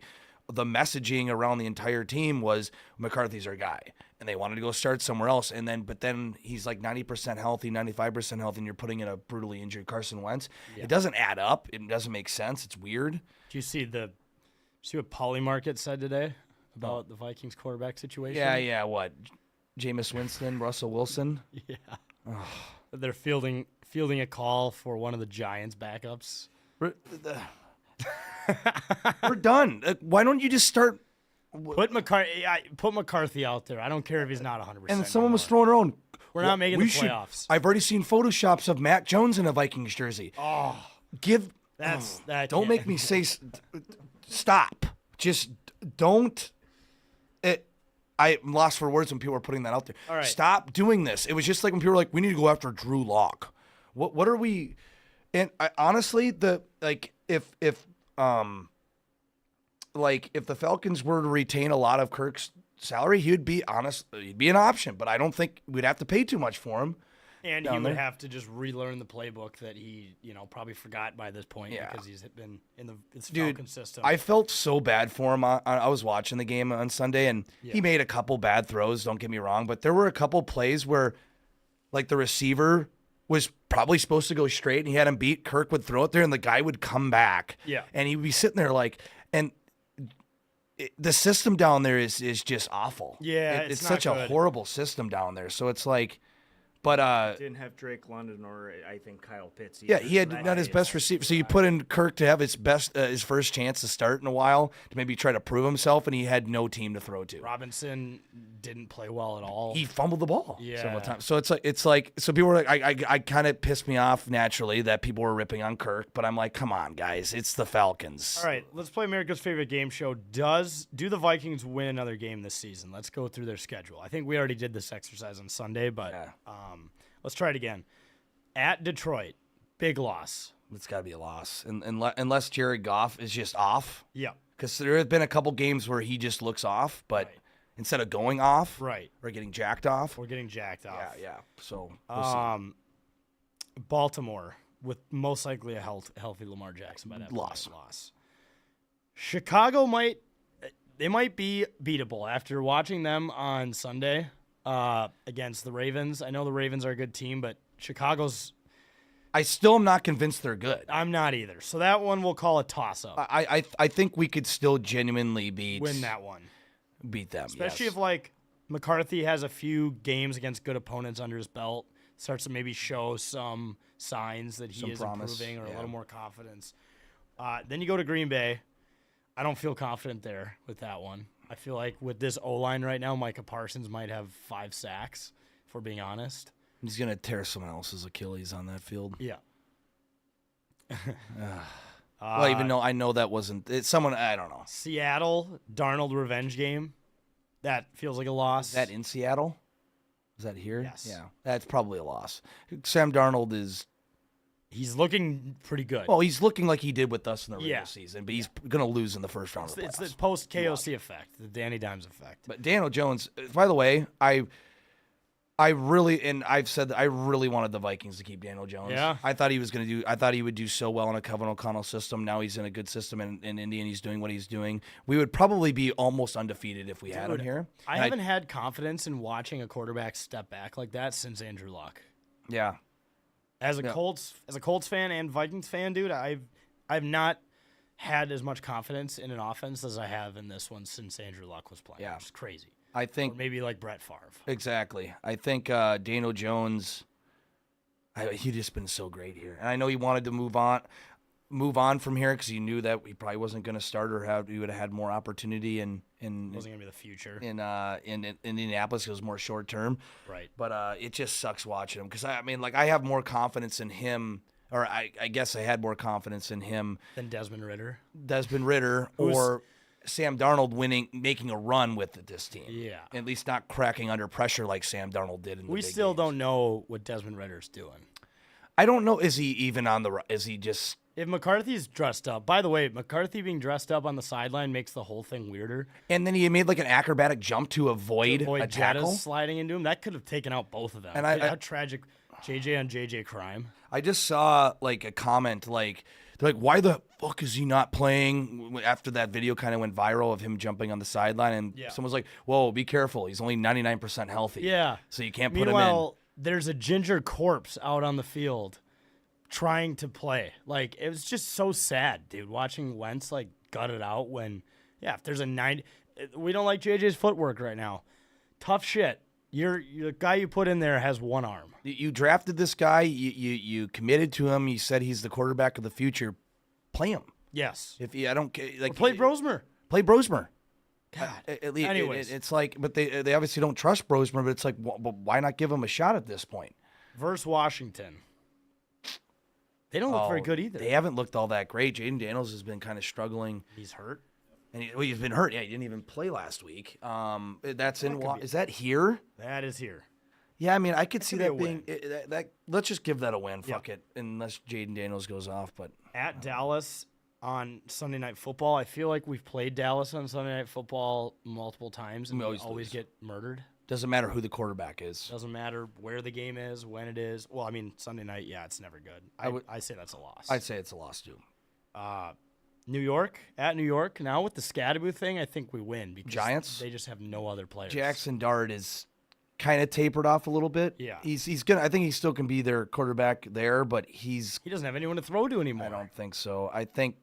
messaging around the entire team was McCarthy's our guy, and they wanted to go start somewhere else. But then he's like 90% healthy, 95% healthy, and you're putting in a brutally injured Carson Wentz. Yeah. It doesn't add up. It doesn't make sense. It's weird. Do you see what Polymarket said today about the Vikings quarterback situation? Yeah. What? Jameis Winston, Russell Wilson. Yeah. They're fielding a call for one of the Giants' backups. We're done. Why don't you just start? Put McCarthy out there. I don't care if he's not 100%. And someone was throwing their own. We're not making the playoffs. I've already seen photoshops of Mac Jones in a Vikings jersey. Oh, that. Don't make me say. Stop. Just don't. I'm lost for words when people are putting that out there. All right. Stop doing this. It was just like when people were like, we need to go after Drew Lock. What are we? And honestly, if the Falcons were to retain a lot of Kirk's salary, he'd be an option. But I don't think we'd have to pay too much for him. And he would have to just relearn the playbook that he, probably forgot by this point because he's been in the Falcon system. I felt so bad for him. I was watching the game on Sunday, and he made a couple bad throws, don't get me wrong, but there were a couple plays where, like, the receiver was probably supposed to go straight, and he had him beat. Kirk would throw it there, and the guy would come back. Yeah. And he'd be sitting there the system down there is just awful. Yeah, it's not such a good. horrible system down there. So it's like, but Didn't have Drake London or I think Kyle Pitts. yeah, either, he had so that not his is- best receiver. So you put in Kirk to have his first chance to start in a while to maybe try to prove himself, and he had no team to throw to. Robinson didn't play well at all. He fumbled the ball Yeah. several times. So it's like so people were like, I kind of pissed me off naturally that people were ripping on Kirk, but I'm like, come on, guys, it's the Falcons. All right, let's play America's favorite game show. Do the Vikings win another game this season? Let's go through their schedule. I think we already did this exercise on Sunday, but let's try it again. At Detroit, big loss. It's got to be a loss, unless Jared Goff is just off. Yeah, Because there have been a couple games where he just looks off, but Right. instead of going off, right. or getting jacked off. We're getting jacked off. Yeah. So we'll see. Baltimore with most likely a healthy Lamar Jackson by that Loss. point. Loss. Chicago might be beatable after watching them on Sunday against the Ravens. I know the Ravens are a good team, but Chicago's. I still am not convinced they're good. I'm not either. So that one we'll call a toss-up. I think we could still genuinely Win that one. beat them, Especially yes. if, like, McCarthy has a few games against good opponents under his belt, starts to maybe show some signs that he Some is promise, improving or a yeah. little more confidence. Then you go to Green Bay. I don't feel confident there with that one. I feel like with this O-line right now, Micah Parsons might have 5 sacks, if we're being honest. He's gonna tear someone else's Achilles on that field. Yeah. Well, even though I know that wasn't it's someone, I don't know. Seattle, Darnold revenge game. That feels like a loss. Is that in Seattle? Is that here? Yes. Yeah, that's probably a loss. Sam Darnold is. He's looking pretty good. Well, he's looking like he did with us in the regular Yeah. season, but he's gonna lose in the first round of the it's playoffs. the post-KOC effect, the Danny Dimes effect. But Daniel Jones, by the way, I really, and I've said that I really wanted the Vikings to keep Daniel Jones. Yeah. I thought he would do so well in a Kevin O'Connell system. Now he's in a good system in Indy, and he's doing what he's doing. We would probably be almost undefeated if we had him here. I And haven't had confidence in watching a quarterback step back like that since Andrew Luck. Yeah. As a Colts fan and Vikings fan, dude, I've not had as much confidence in an offense as I have in this one since Andrew Luck was playing. Yeah. It's crazy. I Or think maybe like Brett Favre. exactly. I think Daniel Jones. He just been so great here, and I know he wanted to move on from here because he knew that he probably wasn't going to start or he would have had more opportunity in Wasn't gonna be the future. in Indianapolis. It was more short term, Right. but it just sucks watching him because I mean, like I have more confidence in him, or I guess I had more confidence in him, Then Desmond Ritter. or Sam Darnold making a run with this team. Yeah. At least not cracking under pressure like Sam Darnold did in the We big still games. don't know what Desmond Ritter's doing. I don't know. Is he even on the? Is he just? If McCarthy's dressed up, by the way, McCarthy being dressed up on the sideline makes the whole thing weirder. And then he made like an acrobatic jump to avoid a Jettas tackle. sliding into him, that could have taken out both of them. And How tragic. JJ on JJ crime. I just saw like a comment like they're like, why the fuck is he not playing after that video kind of went viral of him jumping on the sideline? And Yeah. someone's like, whoa, be careful. He's only 99% healthy. Yeah. So you can't put him in. Meanwhile, there's a ginger corpse out on the field trying to play. Like, it was just so sad, dude, watching Wentz, like, gut it out when, if there's a 90. We don't like JJ's footwork right now. Tough shit. The guy you put in there has one arm. You drafted this guy. You committed to him. You said he's the quarterback of the future. Play him. Yes. I don't like Play Brosmer. Play Brosmer. God. At least, Anyways. it's like, but they obviously don't trust Brosmer. But it's like, but why not give him a shot at this point? Versus Washington. They don't look very good either. They haven't looked all that great. Jaden Daniels has been kind of struggling. He's hurt. And he's been hurt. Yeah, he didn't even play last week. That's in. could be- Is that here? That is here. Yeah, I mean, I could see could be that a being. win. That let's just give that a win. Fuck it, unless Jaden Daniels goes off. But At Dallas on Sunday Night Football. I feel like we've played Dallas on Sunday Night Football multiple times, and We we always always lose. get murdered. doesn't matter who the quarterback is. Doesn't matter where the game is, when it is. Well, I mean, Sunday night, it's never good. I say that's a loss. I'd say it's a loss too. New York, at New York, now with the Scadaboo thing, I think we win because Giants? they just have no other players. Jackson Dart is kind of tapered off a little bit. Yeah. he's gonna. I think he still can be their quarterback there, but He doesn't have anyone to throw to anymore. I don't think so. I think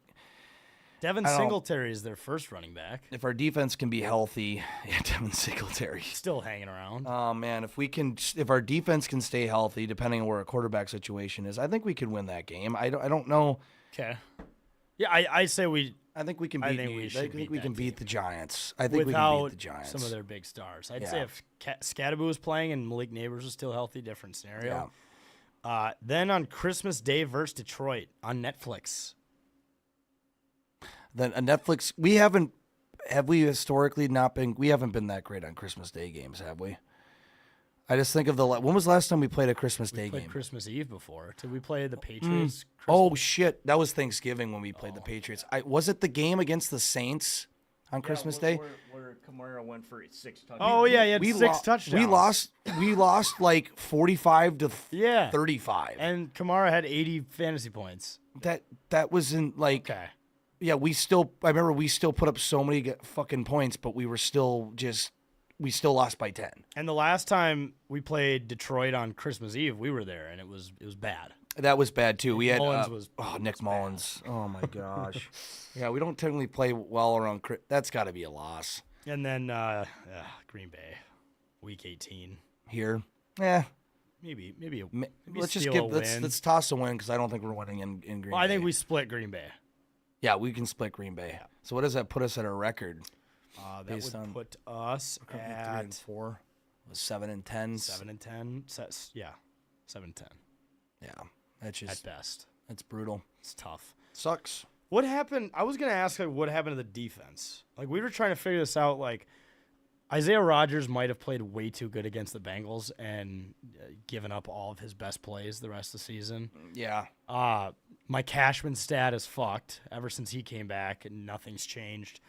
Devin I don't- Singletary is their first running back. if our defense can be healthy, Devin Singletary. Still hanging around. Oh man, if our defense can stay healthy, depending on where our quarterback situation is, I think we can win that game. I don't know. Okay. Yeah, I say we I think we can I beat. think we should I think beat we that can beat team. the Giants. I think we can without beat the Giants. some of their big stars. I'd Yeah. say if Scadaboo was playing and Malik Neighbors was still healthy, different scenario. Yeah. Then on Christmas Day versus Detroit on Netflix. Then Netflix. Have we historically not been? We haven't been that great on Christmas Day games, have we? I just think of when was the last time we played a Christmas Day Played game? Christmas Eve before. Did we play the Patriots? Oh shit, that was Thanksgiving when we played the Patriots. Was it the game against the Saints on Christmas Day? Where Kamara went for 6 touchdowns. Oh yeah, he had We 6 lo- touchdowns. We lost like 45 to Yeah. 35. And Kamara had 80 fantasy points. That was in like Okay. yeah. I remember we still put up so many fucking points, but we still lost by 10. And the last time we played Detroit on Christmas Eve, we were there, and it was bad. That was bad too. We had Mullins was Nick Mullins. Oh my gosh. Yeah, we don't technically play well around. That's got to be a loss And then Green Bay, Week 18. here. Yeah, Maybe let's just steal a let's win. let's toss a win because I don't think we're winning in Green Bay. Well, I think we split Green Bay. Yeah, we can split Green Bay. So what does that put us at a record? That Based would on- put us 3 and at 4, 7 and 10. 7 and 10. 7 and 10 Yeah, that's at just best. that's brutal. It's tough. Sucks. What happened? I was gonna ask what happened to the defense. Like we were trying to figure this out. Like Isaiah Rodgers might have played way too good against the Bengals and given up all of his best plays the rest of the season. Yeah. My Cashman stat is fucked ever since he came back, and nothing's changed.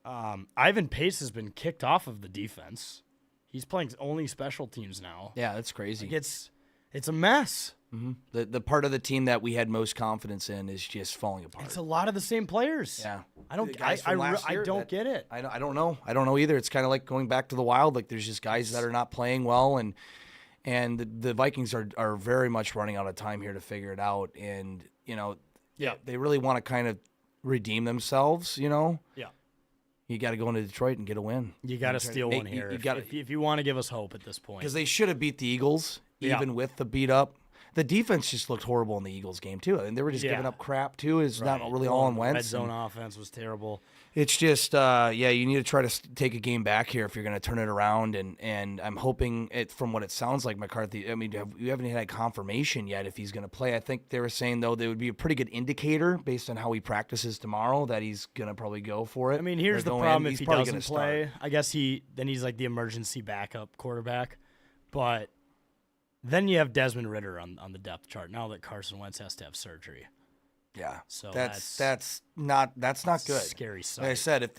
Ivan Pace has been kicked off of the defense. He's playing only special teams now. Yeah, that's crazy. Like it's a mess. The part of the team that we had most confidence in is just falling apart. It's a lot of the same players. Yeah. I don't. The guys from last year don't that- get it. I don't know. I don't know either. It's kind of like going back to the Wild. Like there's just guys that are not playing well, and the Vikings are very much running out of time here to figure it out. And Yeah. they really want to kind of redeem themselves. Yeah. You got to go into Detroit and get a win. You got to steal make- one you- here you if, gotta- if you want to give us hope at this point. Because they should have beat the Eagles, Yeah. even with the beat up. The defense just looked horrible in the Eagles game, too. And they were just giving Yeah. up crap, too. It's not really all in Red Wentz. zone offense was terrible. It's just, you need to try to take a game back here if you're going to turn it around. And I'm hoping, from what it sounds like, McCarthy, I mean, we haven't had confirmation yet if he's going to play. I think they were saying, though, that would be a pretty good indicator based on how he practices tomorrow that he's going to probably go for it. I mean, here's or the go in. problem if He's he probably doesn't gonna start. play. I guess he's like the emergency backup quarterback. But then you have Desmond Ritter on the depth chart now that Carson Wentz has to have surgery. Yeah, So that's not good. Scary sight. Like I said, if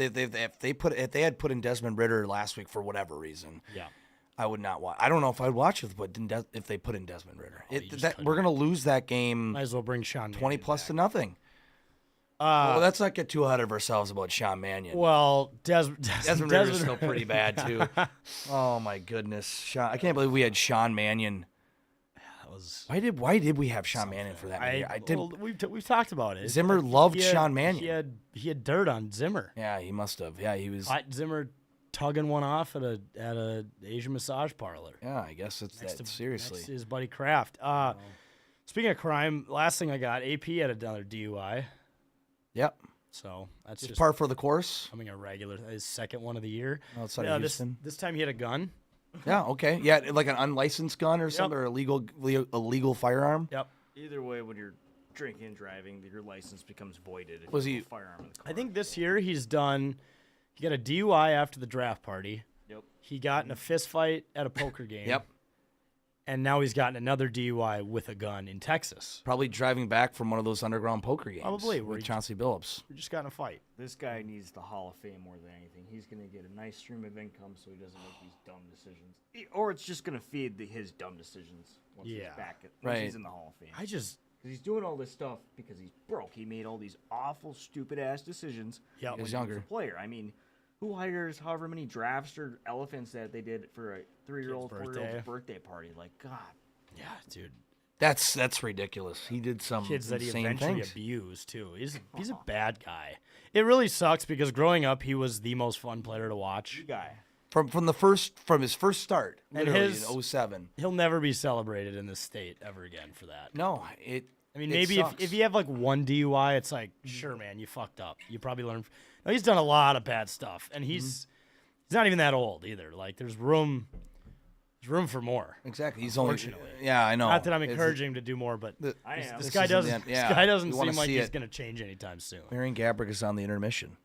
they had put in Desmond Ritter last week for whatever reason, Yeah. I would not watch. I don't know if I'd watch if they put in Desmond Ritter. you just We're gonna lose that game Might as well bring Sean 20 Mannion plus back. to nothing. Well, let's not get too ahead of ourselves about Sean Mannion. Well, Desmond Ritter's still pretty bad too. Oh my goodness, I can't believe we had Sean Mannion. That was Why did we have Sean Mannion for that? I did. Well, we've talked about it. Zimmer loved He had- Sean Mannion. He had dirt on Zimmer. Yeah, he must have. Yeah, he was. Zimmer tugging one off at a Asian massage parlor. Yeah, I guess it's that. Seriously. Next to his buddy Kraft. Speaking of crime, last thing I got, AP had another DUI. Yep. So that's Just just par for the course. becoming a regular. His second one of the year. Outside Yeah, of this Houston. this time he had a gun. Yeah. Okay. Yeah, like an unlicensed gun or something, or a legal firearm. Yep. Either way, when you're drinking and driving, your license becomes voided. If Was you he- have a firearm in the car. I think this year he's done. He got a DUI after the draft party. Yep. He got in a fist fight at a poker game. Yep. And now he's gotten another DUI with a gun in Texas. Probably driving back from one of those underground poker games. Probably, where with he- Chauncey Billups. We just got in a fight. This guy needs the Hall of Fame more than anything. He's going to get a nice stream of income so he doesn't make these dumb decisions. Or it's just going to feed his dumb decisions once he's Yeah. back once Right. he's in the Hall of Fame. I just Because he's doing all this stuff because he's broke. He made all these awful, stupid-ass decisions Yeah. when He was he was younger. a player. I mean, who hires however many drafts or elephants that they did for a 3-year-old, Kid's 4-year-old's birthday party? Like, God. yeah, dude. That's ridiculous. He did some Kids that he insane eventually things. abused too. He's a bad guy. It really sucks because growing up he was the most fun player to watch. You guy. From his first start, And literally his- in 07. He'll never be celebrated in this state ever again for that. No, I mean, it maybe sucks. if you have like one DUI, it's like, sure, man, you fucked up. You probably learned. No, he's done a lot of bad stuff, and he's not even that old either. Like, there's room for more. Exactly. He's only. Unfortunately. Yeah, I know. Not that I'm It's- encouraging him to do more, but I am. this This guy isn't doesn't. the- yeah, This guy doesn't we wanna seem like see he's it. going to change anytime soon. Marion Gabrick is on the intermission.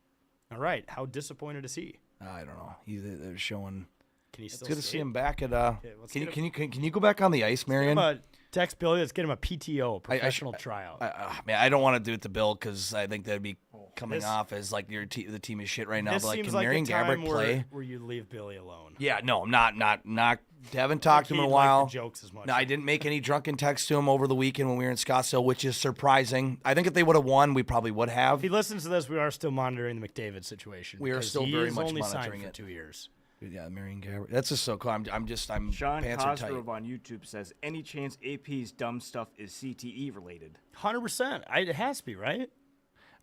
All right, how disappointed is he? I don't know. They're showing. Can he It's still? good to see skate? him back at. let's Can you get can you go back on the ice, Give Marion? him a text Billy. Let's get him a PTO, professional should- tryout. Man, I don't want to do it to Bill because I think that'd be coming This- off as like the team is shit right now. this But like, seems can like Marion the time Gabrick play? where you leave Billy alone. Yeah, no, I'm not. Haven't talked to him in a He'd like the while. jokes as much. No, I didn't make any drunken texts to him over the weekend when we were in Scottsdale, which is surprising. I think if they would have won, we probably would have. If he listens to this, we are still monitoring the McDavid situation. We are because still he very is much only monitoring signed for it. 2 years. Yeah, Marion Gabrick. That's just so cool. I'm Sean pants are tight. Cosgrove on YouTube says, any chance AP's dumb stuff is CTE related? 100%. It has to be, right?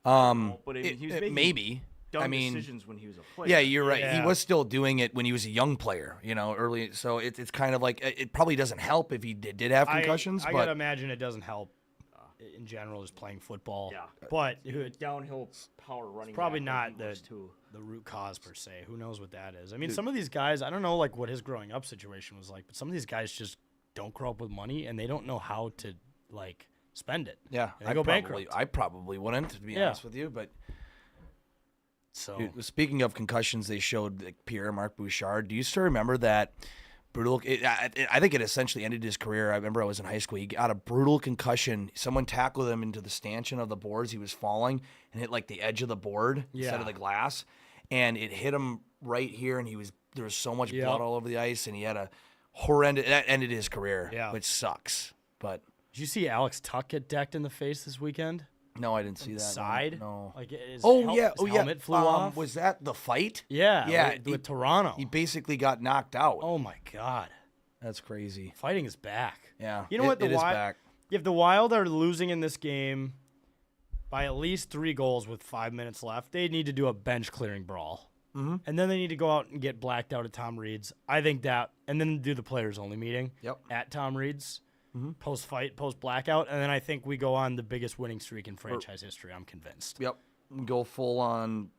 But I mean, he was making Maybe. dumb I mean, decisions when he was a player. yeah, you're right. He Yeah. was still doing it when he was a young player, early. So it's kind of like it probably doesn't help if he did have concussions. I but gotta imagine it doesn't help in general, just playing football. Yeah. But Downhill power running. probably back not like he was, too. the root cause per se. Who knows what that is? I mean, some of these guys, I don't know like what his growing up situation was like, but some of these guys just don't grow up with money and they don't know how to like spend it. yeah, And they go probably bankrupt. I probably wouldn't, to be Yeah. honest with you. But So dude, speaking of concussions, they showed like, Pierre-Marc Bouchard. Do you still remember that brutal? I think it essentially ended his career. I remember I was in high school. He got a brutal concussion. Someone tackled him into the stanchion of the boards. He was falling and hit like the edge of the board instead of Yeah. the glass, and it hit him right here. And there was so much blood all over the ice, and he had a horrendous. That ended his career, Yeah. which sucks. But did you see Alex Tuck get decked in the face this weekend? no, I didn't see that. Side? No. Like his His helmet flew off. Was that the fight? Yeah, Yeah, with Toronto. He basically got knocked out. Oh my god. That's crazy. Fighting is back. Yeah. You know what? It is Wild, back. if the Wild are losing in this game by at least 3 goals with 5 minutes left, they need to do a bench clearing brawl. Mm-hmm. and then they need to go out and get blacked out at Tom Reed's. I think that, and then do the players only meeting Yep. at Tom Reed's, Mm-hmm. post fight, post blackout, and then I think we go on the biggest winning streak in franchise history. I'm convinced. Yep. Go full on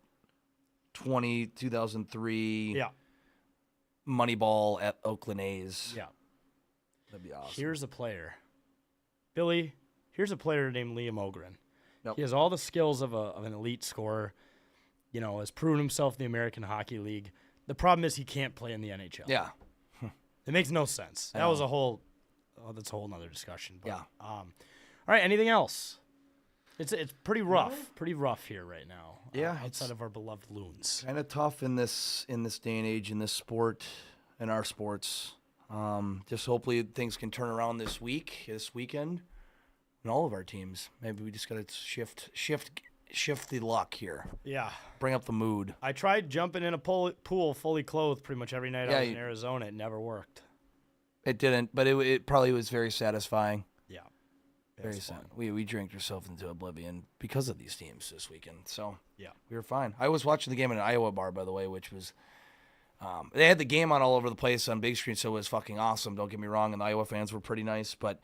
2003 Yeah, Moneyball at Oakland A's. yeah. That'd be awesome. Here's a player, Billy. Here's a player named Liam Ogren. Yep. He has all the skills of an elite scorer. You know, has proven himself in the American Hockey League. The problem is he can't play in the NHL. Yeah. It makes no sense. I That was know. a whole. Oh, that's a whole nother discussion. But, Yeah. All right. Anything else? It's pretty rough. Pretty rough here right now. Yeah, Outside it's- of our beloved Loons. Kind of tough in this day and age, in this sport, in our sports. Just hopefully things can turn around this weekend, in all of our teams. Maybe we just got to shift the luck here. Yeah. Bring up the mood. I tried jumping in a pool fully clothed pretty much every night I was in you- Arizona. It never worked. It didn't, but it probably was very satisfying. Yeah. Very was sad. fun. We drank ourselves into oblivion because of these teams this weekend. So Yeah. we were fine. I was watching the game in an Iowa bar, by the way, which was they had the game on all over the place on big screen, so it was fucking awesome. Don't get me wrong, and the Iowa fans were pretty nice, but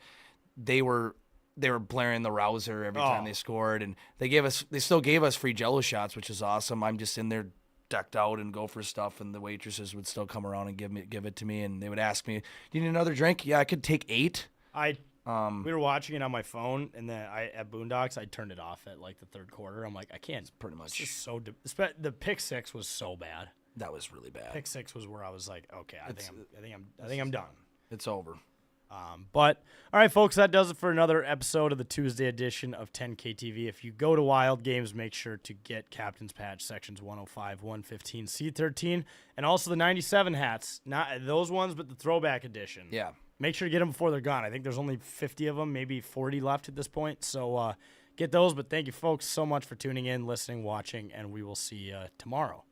they were blaring the rouser every time Oh. they scored, and they still gave us free Jello shots, which is awesome. I'm just in there decked out and go for stuff, and the waitresses would still come around and give it to me, and they would ask me, "Do you need another drink?" Yeah, I could take 8. We were watching it on my phone, and then at Boondocks, I turned it off at like the third quarter. I'm like, I can't. Pretty It's much just so. The pick six was so bad. that was really bad. Pick six was where I was like, okay, I think I'm done. It's over. But all right, folks, that does it for another episode of the Tuesday edition of 10KTV. If you go to Wild Games, make sure to get Captain's Patch sections 105, 115, C13, and also the 97 hats. Not those ones, but the throwback edition. Yeah. Make sure to get them before they're gone. I think there's only 50 of them, maybe 40 left at this point. So get those. But thank you, folks, so much for tuning in, listening, watching, and we will see you tomorrow.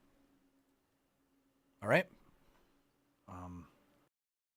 All right.